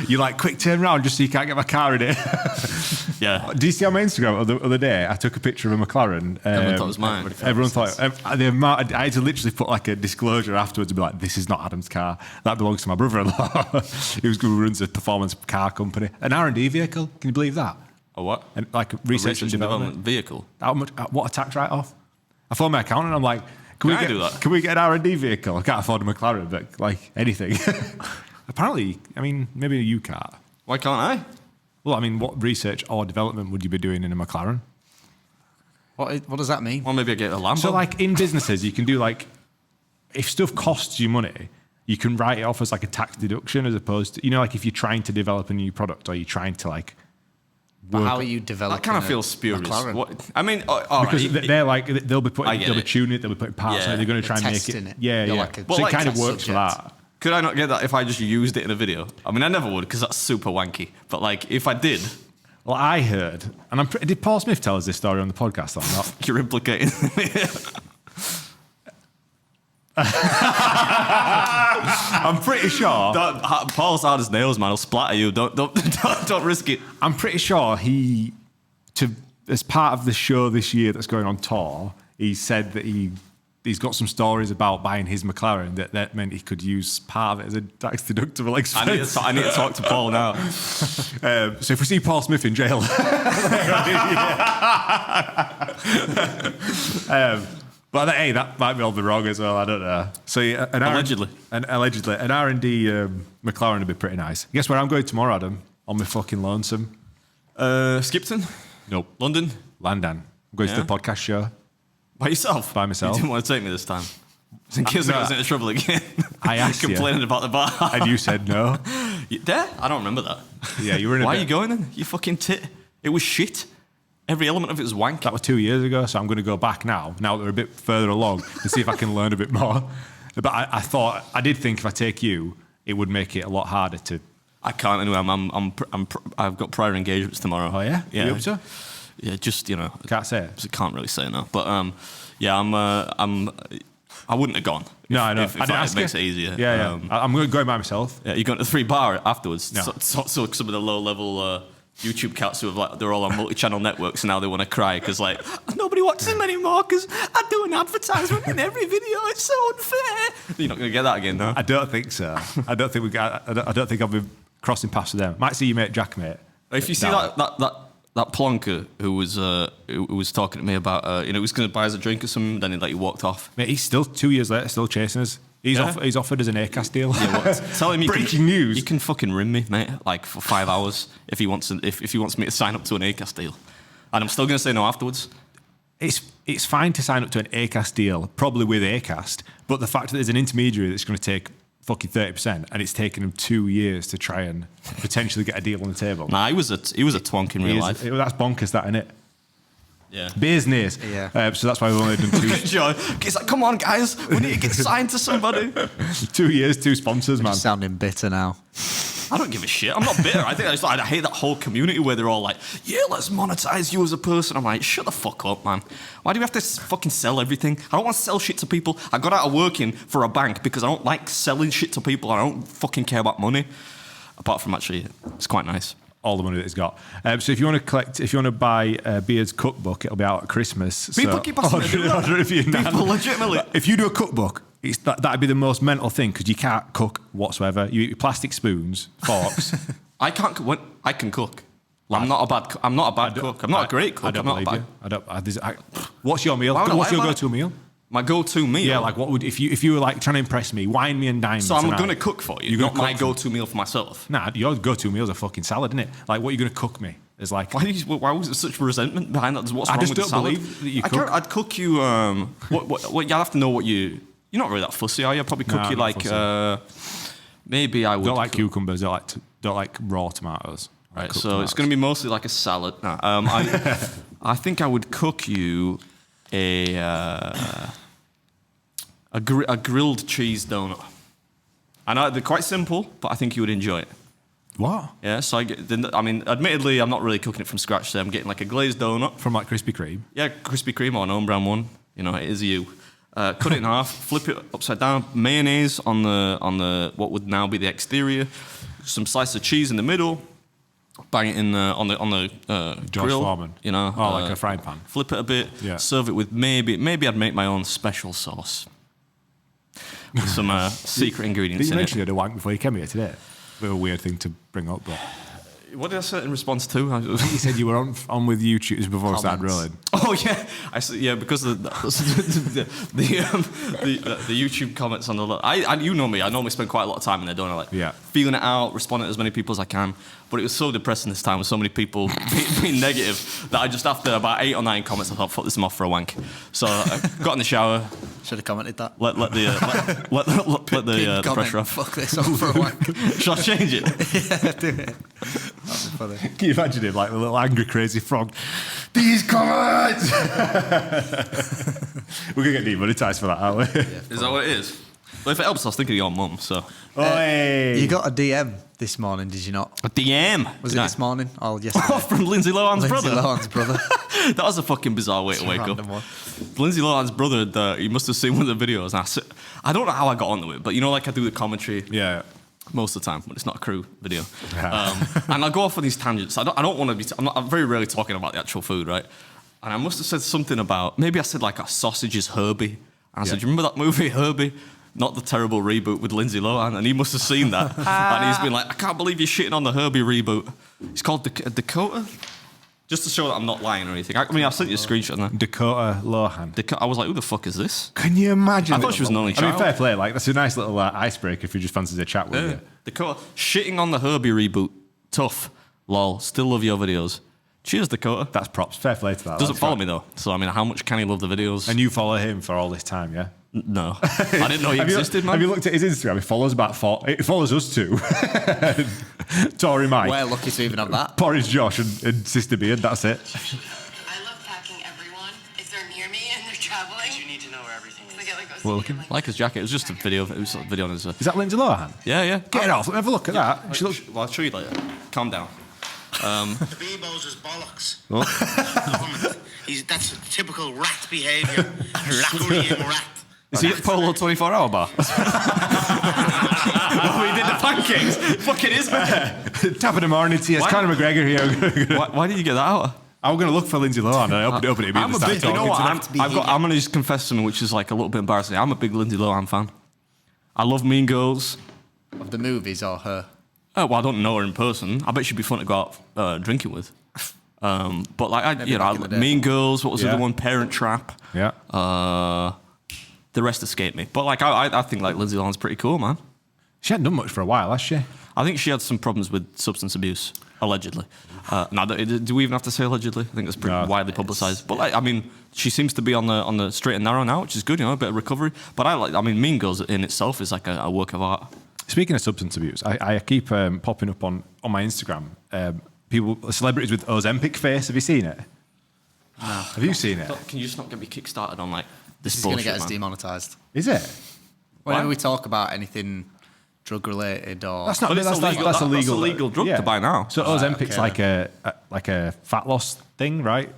You like, quick turn around just so you can't get my car in it. Yeah. Do you see on my Instagram the other day? I took a picture of a McLaren. Everyone thought it was mine. Everyone thought the amount. I had to literally put like a disclosure afterwards and be like, "This is not Adam's car. That belongs to my brother-in-law. Who runs a performance car company, an R&D vehicle. Can you believe that? A what? And like research and development vehicle. How much? What a tax write-off? I phoned my accountant. I'm like, Can I do that? Can we get an R&D vehicle? I can't afford a McLaren, but like anything. Apparently, I mean, maybe you can't. Why can't I? Well, I mean, what research or development would you be doing in a McLaren? What does that mean? Well, maybe I get a Lambo. So, like, in businesses, you can do, like, if stuff costs you money, you can write it off as, like, a tax deduction as opposed to, you know, like, if you're trying to develop a new product or you're trying to, like, But how are you developing? That kind of feels spurious. I mean, because they're like, they'll be tuning it, they'll be putting parts Yeah. on it, they're going to try and make it. Yeah, You're yeah. like So it kind of works for that. Could I not get that if I just used it in a video? I mean, I never would because that's super wanky. But, like, if I did... Well, I heard, and did Paul Smith tell us this story on the podcast or not? You're implicating me. I'm pretty sure. Paul's hard as nails, man. He'll splatter you. Don't risk it. I'm pretty sure as part of the show this year that's going on tour, he said that he's got some stories about buying his McLaren that meant he could use part of it as a tax deductible expense. I need to talk to Paul now. So if we see Paul Smith in jail, but hey, that might be all the wrong as well. I don't know. So allegedly, an R&D McLaren would be pretty nice. Guess where I'm going tomorrow, Adam? On my fucking lonesome. Skipton. Nope. London? London. I'm going to the podcast show. By yourself? By myself. You didn't want to take me this time. In case I was into trouble again. I asked complaining about the bar. And you said no. There? I don't remember that. Yeah, you were in a Why bit. are you going then? You fucking tit. It was shit. Every element of it was wank. That was 2 years ago, so I'm going to go back now that we're a bit further along, and see if I can learn a bit more. But I did think if I take you, it would make it a lot harder to. I can't anyway. I've got prior engagements tomorrow. Oh yeah, yeah. You up to? Yeah, just Can't say it. I can't really say no. But yeah, I wouldn't have gone. No, I know. If it makes it easier. Yeah, I'm going by myself. Yeah, you're going to the free bar afterwards. No. So some of the low level YouTube cats who have they're all on multi-channel networks and now they want to cry because nobody watches them anymore because I do an advertisement in every video. It's so unfair. You're not going to get that again, no? I don't think so. I don't think I'll be crossing paths with them. Might see you mate Jack, mate. If you see that plonker who was talking to me about he was going to buy us a drink or something, then he walked off. Mate, he's still 2 years later still chasing us. He's offered us an Acast deal. Yeah, tell him Breaking news. You can fucking rim me, mate, for 5 hours if he wants me to sign up to an Acast deal, and I'm still going to say no afterwards. It's fine to sign up to an Acast deal, probably with Acast, but the fact that there's an intermediary that's going to take fucking 30%, and it's taken him 2 years to try and potentially get a deal on the table. Nah, he was a twonk in real life. That's bonkers, that, innit? Yeah. Business. Yeah. So that's why we've only done 2. Joe, he's like, come on, guys, we need to get signed to somebody. 2 years, 2 sponsors, man. You're sounding bitter now. I don't give a shit. I'm not bitter. I hate that whole community where they're all like, yeah, let's monetize you as a person. I'm like, shut the fuck up, man. Why do we have to fucking sell everything? I don't want to sell shit to people. I got out of working for a bank because I don't like selling shit to people. I don't fucking care about money. Apart from actually, it's quite nice. All the money that he's got. So if you want to buy Beard's cookbook, it'll be out at Christmas. People keep asking me to do that. People legitimately. If you do a cookbook, that'd be the most mental thing because you can't cook whatsoever. You eat plastic spoons, forks. I can't cook. I can cook. I'm not a bad cook. I'm not a great cook. I'm not bad. What's your meal? What's your go-to meal? My go-to meal? Yeah, what would if you were trying to impress me, wine me and dine me. So I'm going to cook for you. Not my go-to meal for myself. Nah, your go-to meal is a fucking salad, isn't it? What are you going to cook me? It's like why was there such resentment behind that? What's wrong with the salad? Believe that you cook. I'd cook you. What you have to know what you're not really that fussy, are you? I'd probably cook you like maybe I would. Don't like cucumbers. Don't like raw tomatoes. Right, so it's going to be mostly like a salad. No, I think I would cook you a grilled cheese donut. I know they're quite simple, but I think you would enjoy it. What? Yeah, so admittedly, I'm not really cooking it from scratch. So I'm getting like a glazed donut from like Krispy Kreme. Yeah, Krispy Kreme or an own brand one. It is you. Cut it in half, flip it upside down. Mayonnaise on the what would now be the exterior. Some slice of cheese in the middle. Bang it in on the George grill. Foreman. Like a frying pan. Flip it a bit. Yeah. Serve it with maybe I'd make my own special sauce. With some secret ingredients in it. You mentioned you had a wank before you came here today. A bit of a weird thing to bring up, but... What did I say in response to? You said you were on with YouTubers before I started rolling. Oh yeah, I said yeah because of the YouTube comments on the. You know me. I normally spend quite a lot of time in there, don't I? Feeling it out, responding to as many people as I can. But it was so depressing this time with so many people being negative that I just after about 8 or 9 comments I thought fuck this, I'm off for a wank. So I got in the shower. Should have commented that. Let the pressure off. Fuck this, off for a wank. Should I change it? Yeah, do it. That'd be funny. Can you imagine him like the little angry crazy frog? These comments. We're gonna get demonetized for that, aren't we? Yeah, is that what it is? Well, if it helps, I was thinking of your mum. So. You got a DM this morning, did you not? A DM? Was it this morning? Oh, yesterday. From Lindsay Lohan's brother. Lindsay Lohan's brother. That was a fucking bizarre way to wake up. Lindsay Lohan's brother, he must have seen one of the videos. And I don't know how I got onto it, but I do the commentary. Yeah. Most of the time, but it's not a crew video. And I go off on these tangents. I don't want to be. I'm very rarely talking about the actual food, right? And I must have said something about. Maybe I said like a sausage is Herbie. And I said, "Do you remember that movie Herbie?" Not the terrible reboot with Lindsay Lohan, and he must have seen that. And he's been like, I can't believe you're shitting on the Herbie reboot. It's called Dakota. Just to show that I'm not lying or anything. I sent you a screenshot of that. Dakota Lohan. I was like, who the fuck is this? Can you imagine? I thought she was an only child. fair play. Like, that's a nice little icebreaker if you just fancy a chat with you. Dakota, shitting on the Herbie reboot. Tough. Lol. Still love your videos. Cheers, Dakota. That's props. Fair play to that. Doesn't follow me though. So I mean, how much can he love the videos? And you follow him for all this time, yeah? No, I didn't know he existed, man. Have you looked at his Instagram? He follows about 4. It follows us too. Tory Mike. We're lucky to even have that. Porridge Josh and Sister Beard. That's it. I love packing everyone if they're near me and they're traveling. You need to know where everything is. They get, like, OCD, Well, looking. Like his jacket. It was just a video. It was a video on his. Is that Lindsay Lohan? Yeah. Get it off. Have a look at that. She looks. Well, I'll show you later. Calm down. The Bebo's is bollocks. That's typical rat behaviour. Scurrying rat. Is he at Polo 24-hour bar? Oh, he did the pancakes. Fucking is, man. Top of the morning tea. It's Conor McGregor here. Why did you get that out? I was going to look for Lindsay Lohan and I opened it up and it I'm a big, you know what? I'm going to just confess something which is like a little bit embarrassing. I'm a big Lindsay Lohan fan. I love Mean Girls. Of the movies or her? Oh, well, I don't know her in person. I bet she'd be fun to go out drinking with. But like, Mean Girls. What was the other one? Parent Trap. Yeah. The rest escaped me. But like, I think like Lindsay Lohan's pretty cool, man. She hadn't done much for a while, has she? I think she had some problems with substance abuse, allegedly. Now, do we even have to say allegedly? I think that's pretty widely publicised. But like, I mean, she seems to be on the straight and narrow now, which is good, you know, a bit of recovery. But I mean, Mean Girls in itself is like a work of art. Speaking of substance abuse, I keep popping up on my Instagram. Celebrities with Ozempic face. Have you seen it? No. Have you seen it? Can you just not get me kick-started on like This this is going to bullshit, get us man? demonetised. Is it? Whenever we talk about anything drug-related or... That's not. But it's That's illegal. that's That's illegal. a legal drug to buy now. So Ozempic's like a fat loss thing, right?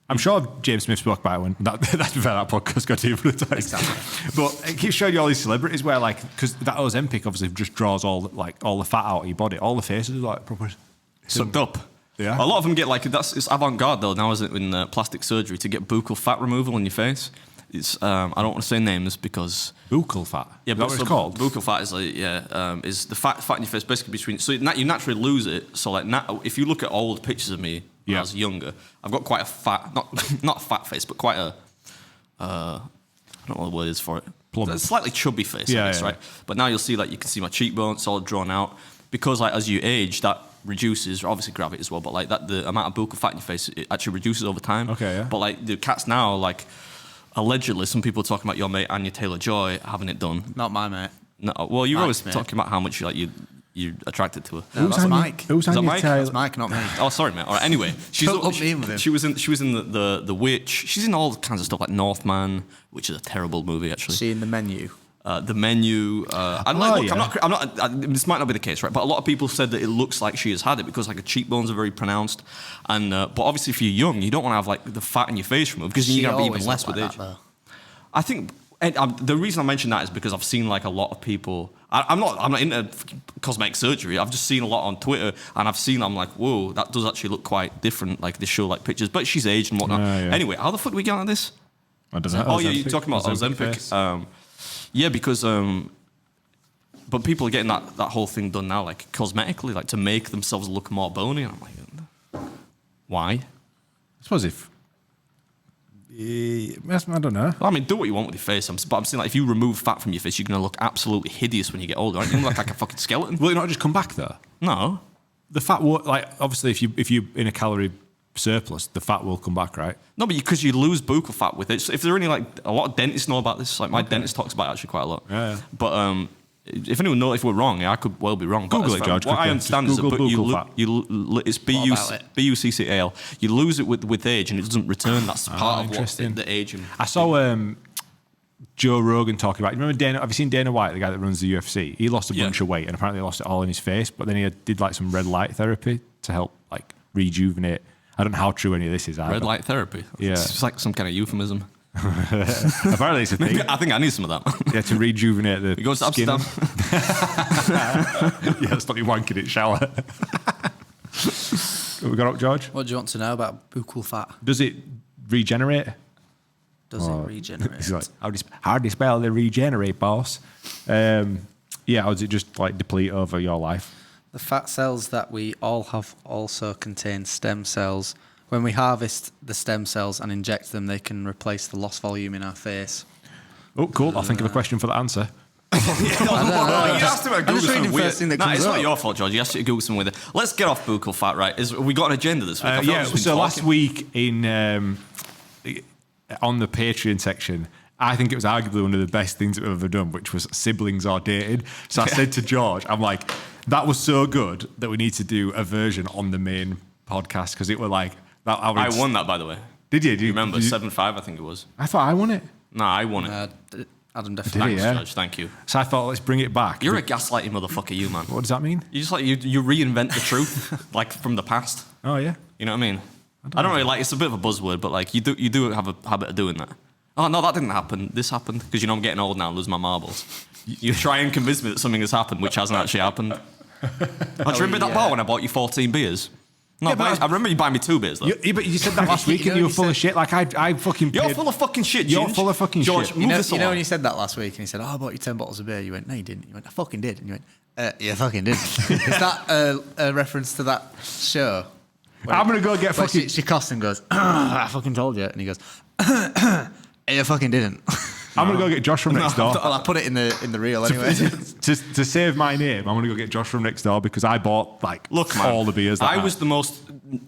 I'm sure James Smith spoke about it when that podcast got demonetized. Exactly. But it keeps showing you all these celebrities where like because that Ozempic obviously just draws all the fat out of your body. All the faces are like proper Sucked up. Yeah. A lot of them get like it's avant-garde though now, isn't it? In plastic surgery to get buccal fat removal on your face. It's I don't want to say names because buccal fat. yeah, Is that what it's called? Buccal fat is like is the fat in your face basically between. So you naturally lose it. So like if you look at old pictures of me when I was younger, I've got quite a fat, not a fat face, but quite a I don't know what the word is for it. Plump. A slightly chubby face, I guess, right? But now you'll see like you can see my cheekbones all drawn out because like as you age that reduces, obviously gravity as well, but like that the amount of buccal fat in your face it actually reduces over time. Okay, yeah. But like the cats now, like allegedly, some people are talking about your mate Anya Taylor-Joy having it done. Not my mate. No, well, you're always Mike's mate. talking about how much you're attracted to her. No, that's Mike. Who's Is that Anya Mike? Taylor? That's Mike, not me. Oh, sorry, mate. All right. Anyway, Don't lump me in with him. she was in the Witch. She's in all kinds of stuff like Northman, which is a terrible movie actually. See in the menu. The Menu. And like, look, I'm not. This might not be the case, right? But a lot of people said that it looks like she has had it because like her cheekbones are very pronounced, and but obviously if you're young, you don't want to have like the fat in your face removed because you're gonna be even less with age. I think the reason I mention that is because I've seen like a lot of people. I'm not into cosmetic surgery. I've just seen a lot on Twitter, and I'm like, whoa, that does actually look quite different. Like they show like pictures, but she's aged and whatnot. Yeah. Anyway, how the fuck do we get on this? I don't know. Oh yeah, you're talking about Ozempic. Yeah, because but people are getting that whole thing done now, like cosmetically, like to make themselves look more bony. And I'm like, why? I suppose if I don't know. Well, I mean, do what you want with your face. But I'm saying, like, if you remove fat from your face, you're going to look absolutely hideous when you get older. Aren't you? You look like a fucking skeleton. Will it not just come back though? No. The fat will, like obviously if you're in a calorie surplus, the fat will come back, right? No, but because you lose buccal fat with it. So if there are any, like, a lot of dentists know about this. Like, my dentist talks about it actually quite a lot. Yeah. But if anyone knows if we're wrong, I could well be wrong. But Google it, George. What I quickly. understand Just is that Google buccal fat. it's about it? BUCCAL. You lose it with age and it doesn't return. That's part of what interesting. the age. And I saw Joe Rogan talking about. Remember Dana? Have you seen Dana White, the guy that runs the UFC? He lost a bunch of weight and apparently lost it all in his face. But then he did like some red light therapy to help like rejuvenate. I don't know how true any of this is. red light therapy. Yeah. It's like some kind of euphemism. Apparently it's a thing. I think I need some of that. Yeah, to rejuvenate the He goes to skin. Amsterdam. Yeah, stop you wanking in the shower. What we got up, George? What do you want to know about buccal fat? Does it regenerate? Does it regenerate? He's like, how do you spell the regenerate, boss? Yeah, or does it just like deplete over your life? The fat cells that we all have also contain stem cells. When we harvest the stem cells and inject them, they can replace the lost volume in our face. Oh, cool. I'll think of a question for the answer. You asked him to Google just reading something weird. first thing that Nah, comes it's not up. your fault, George. You asked you to Google something with it. Let's get off buccal fat, right? Have we got an agenda this week? I feel like Yeah, we've just so been last talking. week on the Patreon section, I think it was arguably one of the best things that we've ever done, which was siblings are dated. So I said to George, I'm like, that was so good that we need to do a version on the main podcast because it were like that. I won that, by the way. Did you? Do you remember? 7-5, I think it was. I thought I won it. No, I won it. Adam Did definitely. it, Thanks, yeah. George. Thank you. So I thought, let's bring it back. You're a gaslighting motherfucker, you, man. What does that mean? You just like you reinvent the truth, like from the past. Oh, yeah. You know what I mean? I don't really like. It's a bit of a buzzword, but like you do have a habit of doing that. Oh no, that didn't happen. This happened because I'm getting old now and lose my marbles. You try and convince me that something has happened, which hasn't actually happened. Do you remember that bar when I bought you 14 beers? No, Yeah, but I remember you buying me 2 beers though. But you said that last week and you were full of shit. Like I fucking. You're paid- full of fucking shit, You're Ginge. full of fucking George, shit. move You this know along. when you said that last week and he said, "Oh, I bought you 10 bottles of beer." You went, "No, you didn't." You went, "I fucking did." And you went, "Yeah, fucking did." Is that a reference to that show? I'm gonna go get Where fucking. she costs and goes, "I fucking told you," and he goes, "You fucking didn't." I'm gonna go get Josh from next door. Well, I put it in the reel anyway. To save my name, I'm gonna go get Josh from next door because I bought like Look, man, all the beers. That I night. was the most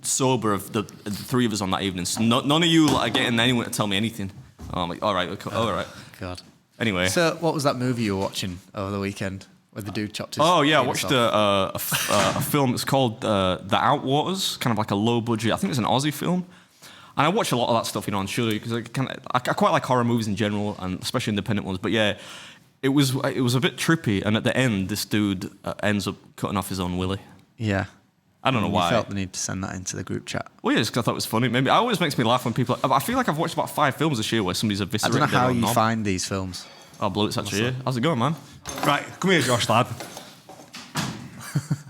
sober of the three of us on that evening. So none of you are getting anyone to tell me anything. Oh, I'm like, all right, okay, all right. God. Anyway. So, what was that movie you were watching over the weekend where the dude chopped his? Oh yeah, I penis watched off? a film. It's called The Outwaters, kind of like a low budget. I think it's an Aussie film. And I watch a lot of that stuff, on Shudder because I quite like horror movies in general, and especially independent ones. But yeah, it was a bit trippy. And at the end, this dude ends up cutting off his own willy. Yeah. I don't know You why. felt the need to send that into the group chat. Well, yeah, just 'cause I thought it was funny. Maybe it always makes me laugh when people. I feel like I've watched about 5 films this year where somebody's I eviscerated. don't know how their own you knob. find these films. Oh, Blue, it's actually here. How's it going, man? right. Come here, Josh, lad.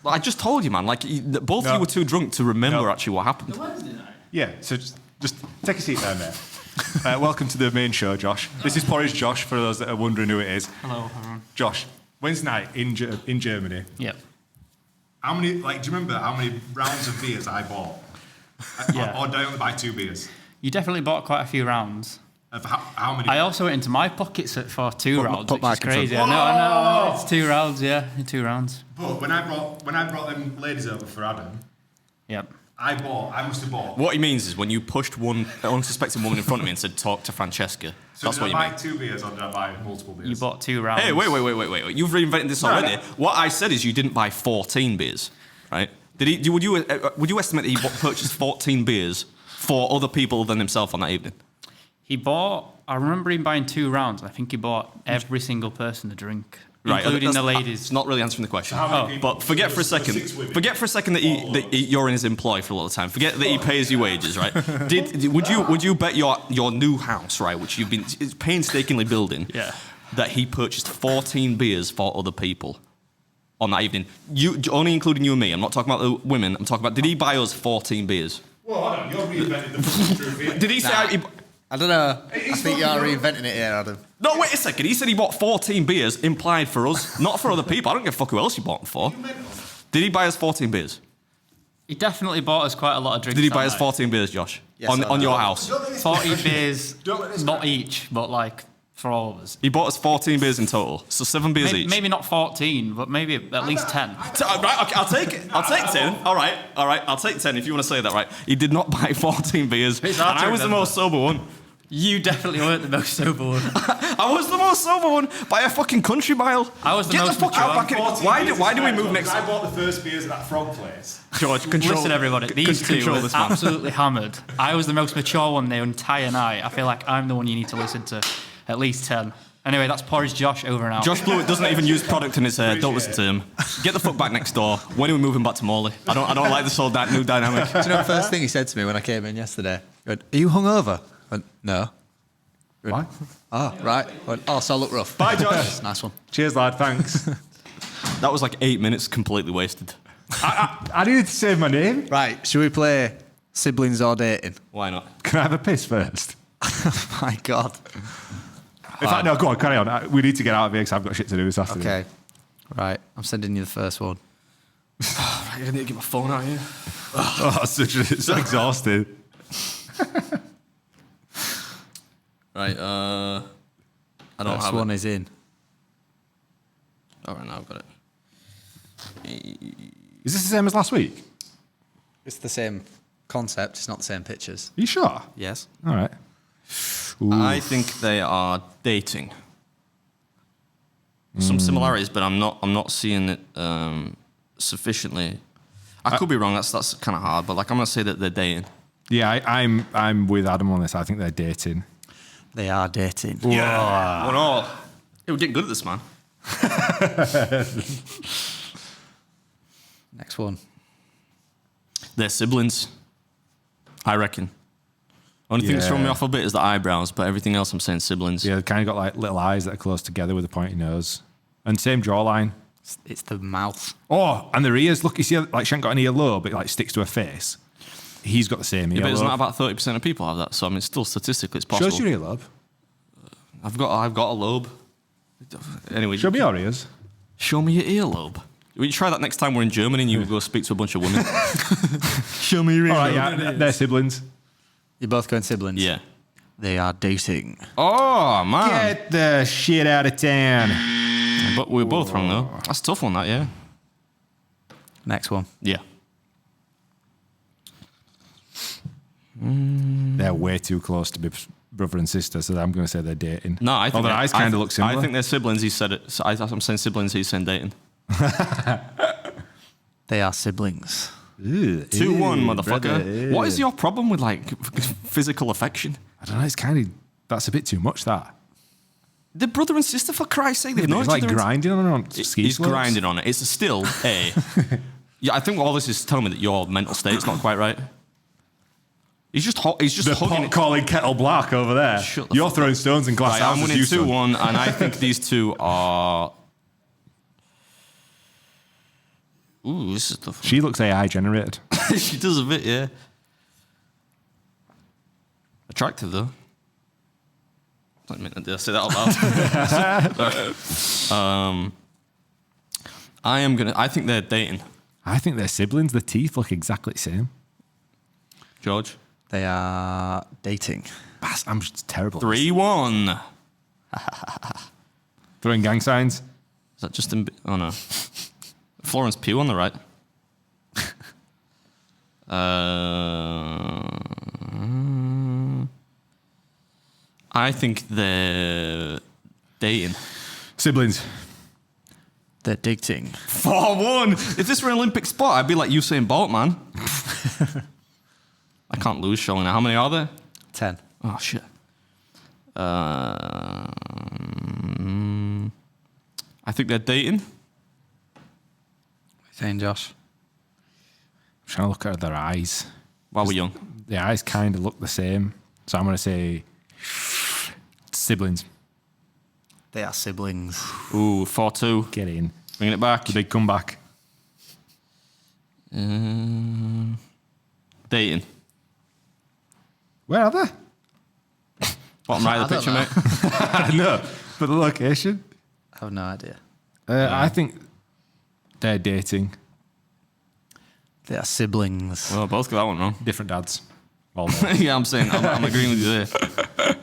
I just told you, man. Like both of you were too drunk to remember actually what happened. Yeah. So just take a seat there, mate. Welcome to the main show, Josh. This is Porridge Josh. For those that are wondering who it is. Hello, everyone. Josh, Wednesday night in Germany. Yep. How many? Like, do you remember how many rounds of beers I bought? Yeah. Or did I only buy 2 beers? You definitely bought quite a few rounds. Of how many? I also went into my pockets for 2 rounds, put which Mike is in front. crazy. I know. It's 2 rounds, yeah. 2 rounds. But when I brought them ladies over for Adam, Yep. I must have bought. What he means is when you pushed one unsuspecting woman in front of me and said, "Talk to Francesca." So That's did what you I buy mean. 2 beers or did I buy multiple beers? You bought 2 rounds. Hey, wait. You've reinvented this No, already. no. What I said is you didn't buy 14 beers, right? Would you estimate that he purchased 14 beers for other people than himself on that evening? He bought, I remember him buying 2 rounds. I think he bought every single person a drink, Right, including the that's- ladies. It's not really answering the question. how many people? But forget for a There was second. 6 women. Forget for a second that you're in his employ for a lot of time. Forget that he pays you wages, right? Would you bet your new house, right, which you've been painstakingly building, Yeah. that he purchased 14 beers for other people on that evening? You only including you and me. I'm not talking about the women. I'm talking about did he buy us 14 beers? Well, hold on, you're reinventing the fucking truth here. Did he say? I don't know. I think you are reinventing it here, Adam. No, wait a second. He said he bought 14 beers implied for us, not for other people. I don't give a fuck who else you bought them for. Did he buy us 14 beers? He definitely bought us quite a lot of drinks. Did he that buy us night. 14 beers, Josh? Yes, I on know. your house? 40 beers, Don't let this not guy- each, but like for all of us. He bought us 14 beers in total, so 7 beers Maybe, each. maybe not 14, but maybe at least 10. Right, okay, I'll take it. I'll take 10. All right, I'll take 10 if you want to say that, right? He did not buy 14 beers, It's and hard to I was the remember. most sober one. You definitely weren't the most sober one. I was the most sober one by a fucking country mile. I was the Get most the fuck out mature. back in. Why do we move next? I bought the first beers at that frog place. George, control. Listen, everybody, these two control were this man. absolutely hammered. I was the most mature one the entire night. I feel like I'm the one you need to listen to at least 10. Anyway, that's Porridge Josh over and out. Josh Blewett doesn't even use product in his hair. Don't listen to him. Get the fuck back next door. When are we moving back to Morley? I don't like this whole new dynamic. Do you know the first thing he said to me when I came in yesterday? He went, "Are you hungover?" I went, "No." He went, Why? Oh, right. I went, "Oh, so I look rough." Bye, Josh. Nice one. Cheers, lad. Thanks. That was like 8 minutes completely wasted. I needed to save my name. Right, should we play siblings or dating? Why not? Can I have a piss first? Oh my God. In fact, no, go on, carry on. We need to get out of here because I've got shit to do this afternoon. Okay. Right, I'm sending you the first one. I need to get my phone out here. Oh, it's so exhausted. Right, I don't First have one it. is in. All right, now I've got it. Is this the same as last week? It's the same concept. It's not the same pictures. Are you sure? Yes. All right. I think they are dating. Some similarities, but I'm not seeing it sufficiently. I could be wrong. That's kind of hard, but like I'm gonna say that they're dating. Yeah, I'm with Adam on this. I think they're dating. They are dating. Yeah. Oh no. Hey, we're getting good at this, man. Next one. They're siblings. I reckon. Only thing that's throwing me off a bit is the eyebrows, but everything else I'm saying siblings. Yeah, they kind of got like little eyes that are close together with a pointy nose. And same jawline. It's the mouth. Oh, and their ears. Look, you see, like she ain't got an earlobe, it like sticks to her face. He's got the same earlobe. Yeah, but it's not about 30% of people have that, so I mean, still statistically it's possible. Shows your earlobe. I've got a lobe. Anyway, Show me your ears. Show me your earlobe. Will you try that next time we're in Germany and you go speak to a bunch of women? Show me your earlobe. All right, yeah, they're siblings. You're both going siblings? Yeah. They are dating. Oh, man. Get the shit out of town. But we're both wrong, though. That's a tough one, that, yeah. Next one. Yeah. They're way too close to be brother and sister, so I'm going to say they're dating. No, I think their eyes kind of look similar. I think they're siblings. He said it. So I'm saying siblings. He's saying dating. They are siblings. 2-1, motherfucker. Brother. What is your problem with like physical affection? I don't know. It's kind of that's a bit too much. That They're brother and sister, for Christ's sake. They've known it's each like other. grinding on ski He's slopes. grinding on it. It's still a. Yeah, I think all this is telling me that your mental state's not quite right. He's just The hugging pot it. calling kettle black over there. Shut the You're fuck throwing up. stones in glass Right, houses. I'm winning you son. 2-1, and I think these two are. Ooh, this is tough. She looks AI generated. She does a bit, yeah. Attractive though. Did I say that out loud? I think they're dating. I think they're siblings. The teeth look exactly the same. George. They are dating. I'm just terrible. 3-1. Throwing gang signs. Is that Justin? Oh no. Florence Pugh on the right. I think they're dating. Siblings. They're dating. 4-1. If this were an Olympic sport, I'd be like Usain Bolt, man. I can't lose, surely. Now, how many are there? 10. Oh shit. I think they're dating. What are you saying, Josh? I'm trying to look at their eyes. While we're young. The eyes kind of look the same. So I'm going to say siblings. They are siblings. Ooh, 4-2. Get in. Bringing it back. The big comeback. Dating. Where are they? Bottom right of the I picture, don't mate. I don't know. But the location? I have no idea. I think they're dating. They are siblings. Well, both got that one wrong. Different dads. All day. Yeah, I'm saying, I'm agreeing with you there.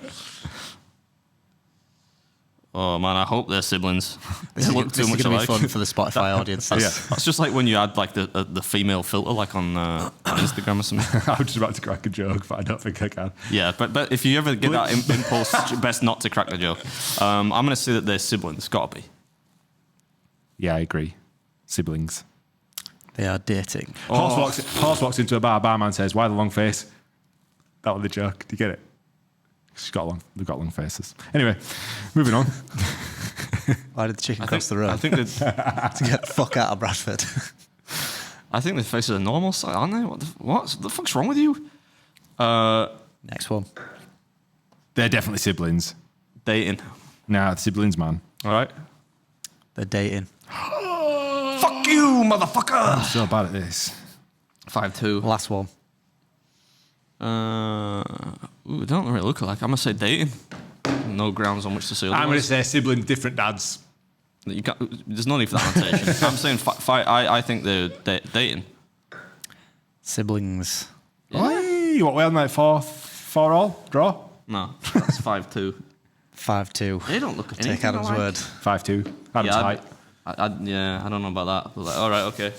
Oh man, I hope they're siblings. They look too This is much going to be alike. fun for the Spotify audience. That's just like when you add like the female filter like on Instagram or something. I was just about to crack a joke, but I don't think I can. Yeah, but if you ever get that impulse, best not to crack the joke. I'm going to say that they're siblings. Got to be. Yeah, I agree. Siblings. They are dating. Horse walks into a bar. Barman says, "Why the long face?" That was the joke. Do you get it? They've got long faces. Anyway, moving on. Why did the chicken cross the road? I think that to get the fuck out of Bradford. I think the faces are normal size, aren't they? What the fuck's wrong with you? Next one. They're definitely siblings. Dating. Nah, siblings, man. All right. They're dating. Fuck you, motherfucker. I'm so bad at this. 5-2. Last one. Ooh, don't really look alike. I'm gonna say dating. No grounds on which to say otherwise. I'm going to say siblings, different dads. You can't, there's no need for that annotation. I'm saying I think they're dating. Siblings. Oi, what, we're on like 4-4 draw? No, that's 5-2. 5-2. They don't look Take anything Adam's alike. word. 5-2. Adam's height. Yeah, I don't know about that. But like, all right, okay.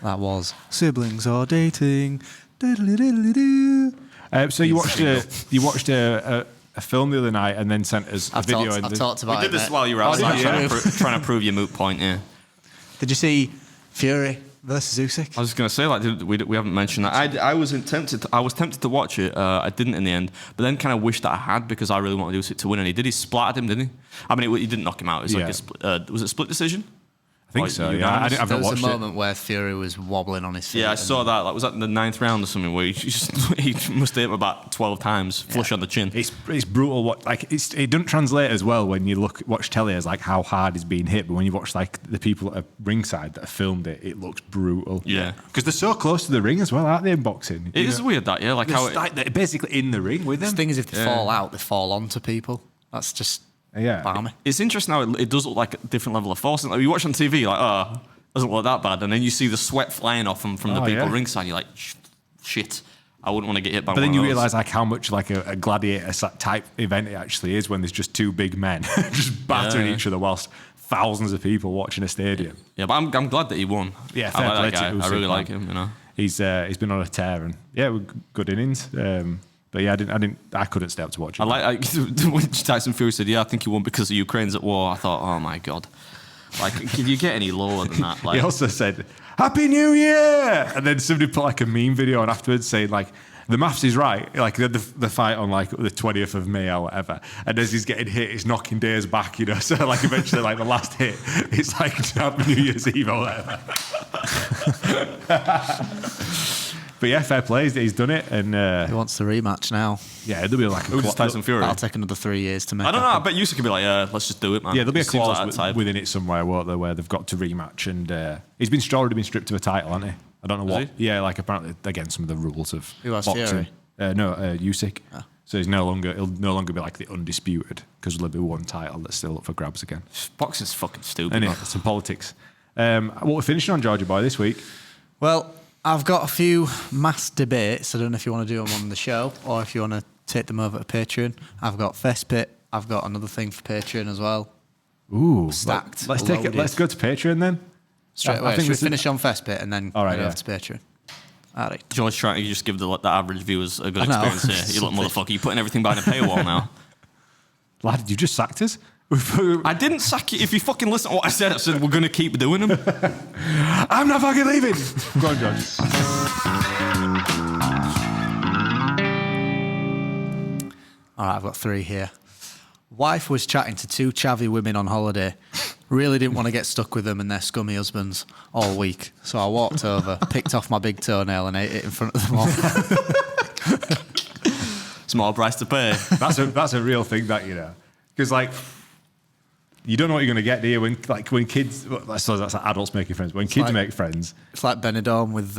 That was siblings are dating. Diddly-diddly-doo. So you watched a film the other night and then sent us a video. I've talked about We it. did this mate. while you were outside yeah. trying to prove your moot point. Yeah. Did you see Fury versus Usyk? I was going to say, like, we haven't mentioned that. I was tempted to watch it. I didn't in the end, but then kind of wished that I had because I really wanted Usyk to win, and he did. He splattered him, didn't he? I mean, he didn't knock him out. It was like a split, was it a split decision? I think so. Yeah, unanimous? I've There not was a watched moment where Fury was wobbling on his feet. Yeah, I saw that. Like, was that in the 9th round or something where he must have hit him about 12 times, flush on the chin. It's brutal. It doesn't translate as well when you watch telly as like how hard he's being hit, but when you watch like the people at ringside that have filmed it, it looks brutal. Yeah, because they're so close to the ring as well, aren't they? In boxing, it is weird that like how they're basically in the ring with them. The thing is, if they fall out, they fall onto people. That's just balmy. It's interesting how it does look like a different level of force. Like you watch on TV, like doesn't look that bad, and then you see the sweat flying off from the people ringside. You're like, shit, I wouldn't want to get hit by. But one then you of those. realise like how much like a gladiator type event it actually is when there's just two big men just battering each other whilst thousands of people watching a stadium. Yeah, but I'm glad that he won. Yeah, I like that guy. Usyk, I really man. like him. You know, he's been on a tear, and good innings. But yeah, I couldn't stay up to watch it. I like when Tyson Fury said, "Yeah, I think he won because the Ukraine's at war." I thought, oh my god. Like, can you get any lower than that? Like, he also said, "Happy New Year!" And then somebody put like a meme video on afterwards saying like, the maths is right. Like the fight on like the 20th of May or whatever. And as he's getting hit, he's knocking days back, you know. So like eventually like the last hit, it's like Happy New Year's Eve or whatever. But yeah, fair play. He's done it, and He wants the rematch now. yeah, there'll be like a who's Tyson Fury? That'll take another 3 years to make. I don't know. I happen. bet Usyk could be like, yeah, let's just do it, man. Yeah, there'll be a Seems like clause that type. within it somewhere, won't there, where they've got to rematch, and he's already been stripped of a title, hasn't he? I don't know what. he? Yeah, like apparently again some of the rules of Who has boxing. Fury? Usyk. So he'll no longer be like the undisputed because there'll be one title that's still up for grabs again. Boxing's fucking stupid. Anyway, man. some politics. What we're finishing on, Georgia Boy, this week. Well, I've got a few mass debates. I don't know if you want to do them on the show or if you want to take them over to Patreon. I've got Fesspit. I've got another thing for Patreon as well. Ooh, Stacked, Let's take it. loaded. Let's go to Patreon then. Straight away. Should we finish on Fesspit and then All right, go yeah. over to Patreon? All right. George trying to just give the average viewers a good I know. experience here. You little motherfucker. You're putting everything behind a paywall now. Lad, you just sacked us. I didn't sack you. If you fucking listen to what I said we're going to keep doing them. I'm not fucking leaving. Go on, George. All right, I've got 3 here. Wife was chatting to 2 chavvy women on holiday. Really didn't want to get stuck with them and their scummy husbands all week. So I walked over, picked off my big toenail and ate it in front of them all. Small price to pay. That's a real thing, that, you know, because like you don't know what you're going to get, do you? When kids, I suppose that's like adults making friends. When kids like- make friends, It's like Benidorm with,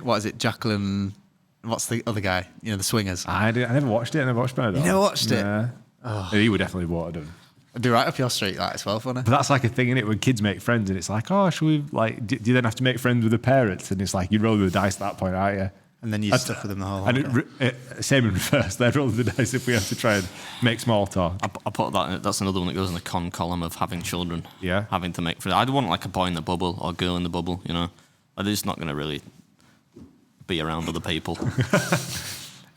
what is it, Jacqueline, what's the other guy? You know, the swingers. I never watched it. I never watched Benidorm. You never watched it? Nah. Oh. He would definitely have done. It'd be right up your street, that as well, funny. But that's like a thing, innit? When kids make friends, and it's like, oh, should we like? Do you then have to make friends with the parents? And it's like you roll the dice at that point, aren't you? And then you're stuck with them the whole And holiday. same in reverse. They're rolling the dice if we have to try and make small talk. I put that. That's another one that goes in the con column of having children. Yeah. Having to make friends. I'd want like a boy in the bubble or a girl in the bubble. You know, they're just not going to really be around other people.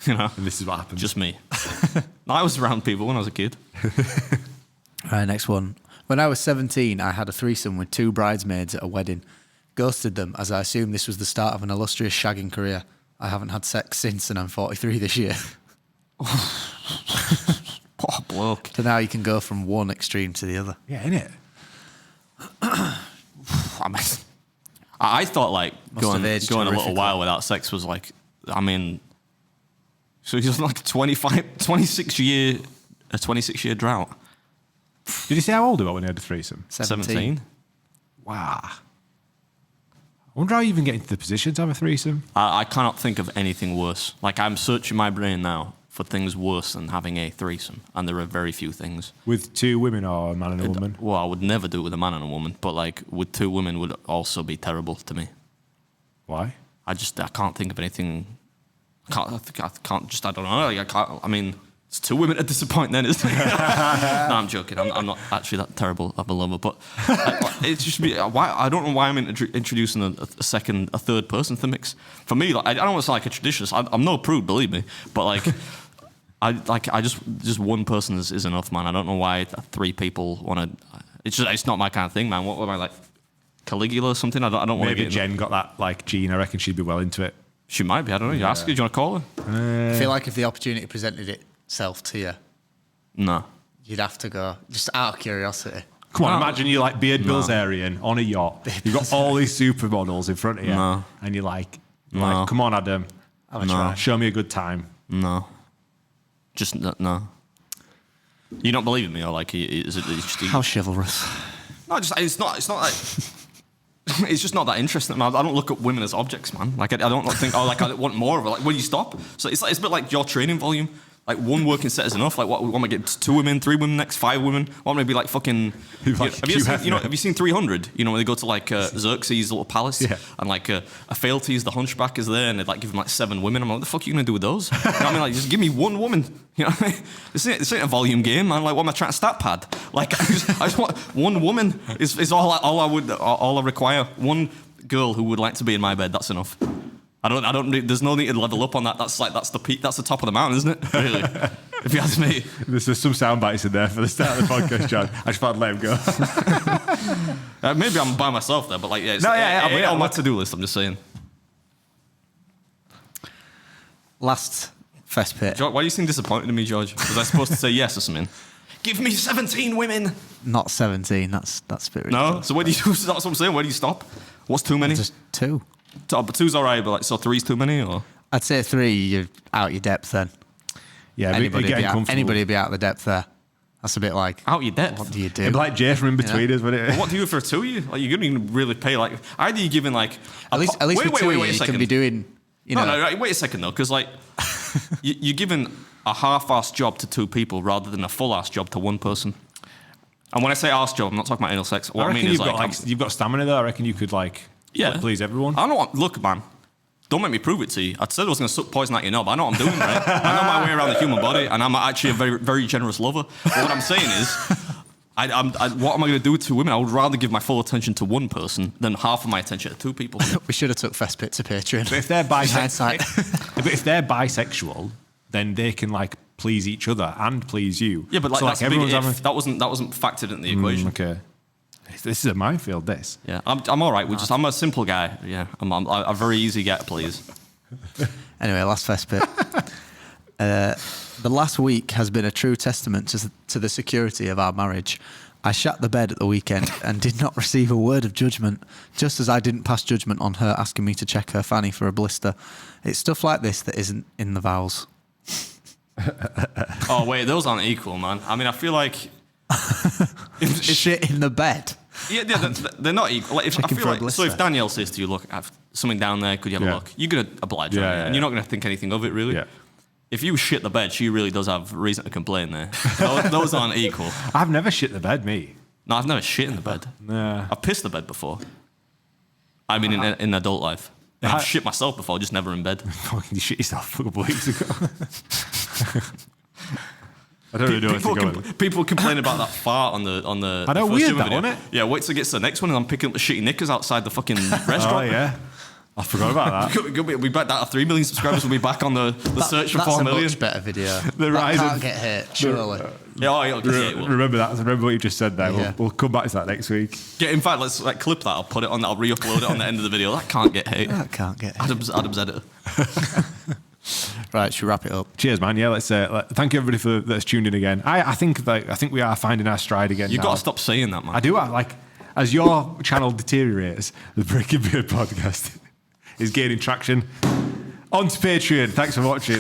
You know, And this is what happens. just me. I was around people when I was a kid. All right, next one. When I was 17, I had a threesome with 2 bridesmaids at a wedding. Ghosted them as I assumed this was the start of an illustrious shagging career. I haven't had sex since and I'm 43 this year. What a bloke. So now you can go from one extreme to the other. yeah, innit? I mean, I thought like Must have aged going a little horrifically. while without sex was like, I mean, so he's like a 26 year drought. Did you say how old he was when he had a threesome? 17. Wow. I wonder how you even get into the position to have a threesome. I cannot think of anything worse. Like I'm searching my brain now for things worse than having a threesome, and there are very few things. With 2 women or a man and a woman? Well, I would never do it with a man and a woman, but like with 2 women would also be terrible to me. Why? I can't think of anything. I don't know. Like, I mean, It's 2 women to disappoint then, isn't it? No, I'm joking. I'm not actually that terrible of a lover, but it's just why I don't know why I'm introducing a third person to the mix. For me, like, I don't want to sound like a traditionalist. I'm no prude, believe me, but like I just one person is enough, man. I don't know why 3 people want to. It's not my kind of thing, man. What am I, like, Caligula or something? I don't want to get. Maybe Jen got that like gene. I reckon she'd be well into it. She might be. I don't know. You ask her. Do you want to call her? I feel like if the opportunity presented itself to you, no, you'd have to go just out of curiosity. Come on, imagine you're like Beard Bilzerian on a yacht. You've got all these supermodels in front of you, and you're like, come on, Adam, show me a good time. No, just no. You don't believe in me, or like, is it just how chivalrous? No, it's not like. It's just not that interesting. I don't look at women as objects, man. Like, I don't think, I want more of it. Like, when you stop? So it's a bit like your training volume. Like, 1 working set is enough. Like, what, we want to get 2 women, 3 women next, 5 women? Want me to be like fucking... have you seen 300? You know, when they go to like Xerxes' little palace, and like Ephialtes, the hunchback, is there, and they like give him like 7 women. I'm like, what the fuck are you going to do with those? You know what I mean? Like, just give me 1 woman. You know what I mean? This ain't a volume game, man. Like, what am I trying to stat pad? Like, I just want 1 woman is all I require. 1 girl who would like to be in my bed. That's enough. I don't. There's no need to level up on that. That's the peak. That's the top of the mountain, isn't it? Really, if you ask me. There's some sound bites in there for the start of the podcast, John. I just thought I'd let him go. Maybe I'm by myself there, but like, on my to-do list. I'm just saying. Last Fesspit. Why do you seem disappointed in me, George? Was I supposed to say yes or something? Give me 17 women. Not 17. That's a bit ridiculous. No. So where do you? That's what I'm saying. Where do you stop? What's too many? Just 2. But 2's all right, but like, so 3's too many, or? I'd say 3. You're out your depth then. Yeah, anybody would be out of the depth there. That's a bit like out your depth. What do you do? It'd be like Jay from In Between us, wouldn't it? Well, what do you do for 2 of you? Like, you're going to really pay like either you're giving like at least with 2 you can be doing. No, right, wait a second though, because like you're giving a half-assed job to 2 people rather than a full-assed job to 1 person. And when I say arse job, I'm not talking about anal sex. What I mean is you've got stamina there. I reckon you could please everyone. I don't want. Look, man. Don't make me prove it to you. I said I was going to suck poison out your knob. I know what I'm doing, right? I know my way around the human body, and I'm actually a very, very generous lover. But what I'm saying is, what am I going to do with 2 women? I would rather give my full attention to 1 person than half of my attention to 2 people. We should have took Fesspit to Patreon. But if they're bisexual, then they can like please each other and please you. Yeah, but like, so, that's that wasn't factored into the equation. Okay. This is a minefield, this. Yeah, I'm all right. I'm a simple guy. Yeah, I'm a very easy get, please. Anyway, last Fesspit. The last week has been a true testament to the security of our marriage. I shat the bed at the weekend and did not receive a word of judgment, just as I didn't pass judgment on her asking me to check her fanny for a blister. It's stuff like this that isn't in the vows. Oh, wait, those aren't equal, man. I mean, I feel like... Shit in the bed. Yeah, they're not equal. Like, if Danielle says to you, look, I have something down there, could you have a look? You're going to oblige her, and you're not going to think anything of it, really. Yeah. If you shit the bed, she really does have reason to complain there. Those aren't equal. I've never shit the bed, me. No, I've never shit in the bed. Yeah. I've pissed the bed before. I mean, in adult life. I've shit myself before, just never in bed. You shit yourself a couple of weeks ago. I don't really know people complain about that fart on the I know, weird that, wasn't it? Yeah, wait till it gets to the next one and I'm picking up the shitty knickers outside the fucking restaurant. Oh, yeah. I forgot about that. We'll be back at 3 million subscribers. We'll be back on the search for 4 million. That's a much better video. That can't get hit, surely. Remember that. Remember what you just said there. Yeah. We'll come back to that next week. Yeah, in fact, let's clip that. I'll put it on. I'll re-upload it on the end of the video. That can't get hit. That can't get hit. Adam's editor. Right, should we wrap it up? Cheers, man. Yeah, let's thank you everybody that's tuned in again. I think we are finding our stride again. You've got to stop saying that, man. I do. As your channel deteriorates, the Breaking Beard podcast is gaining traction. On to Patreon. Thanks for watching.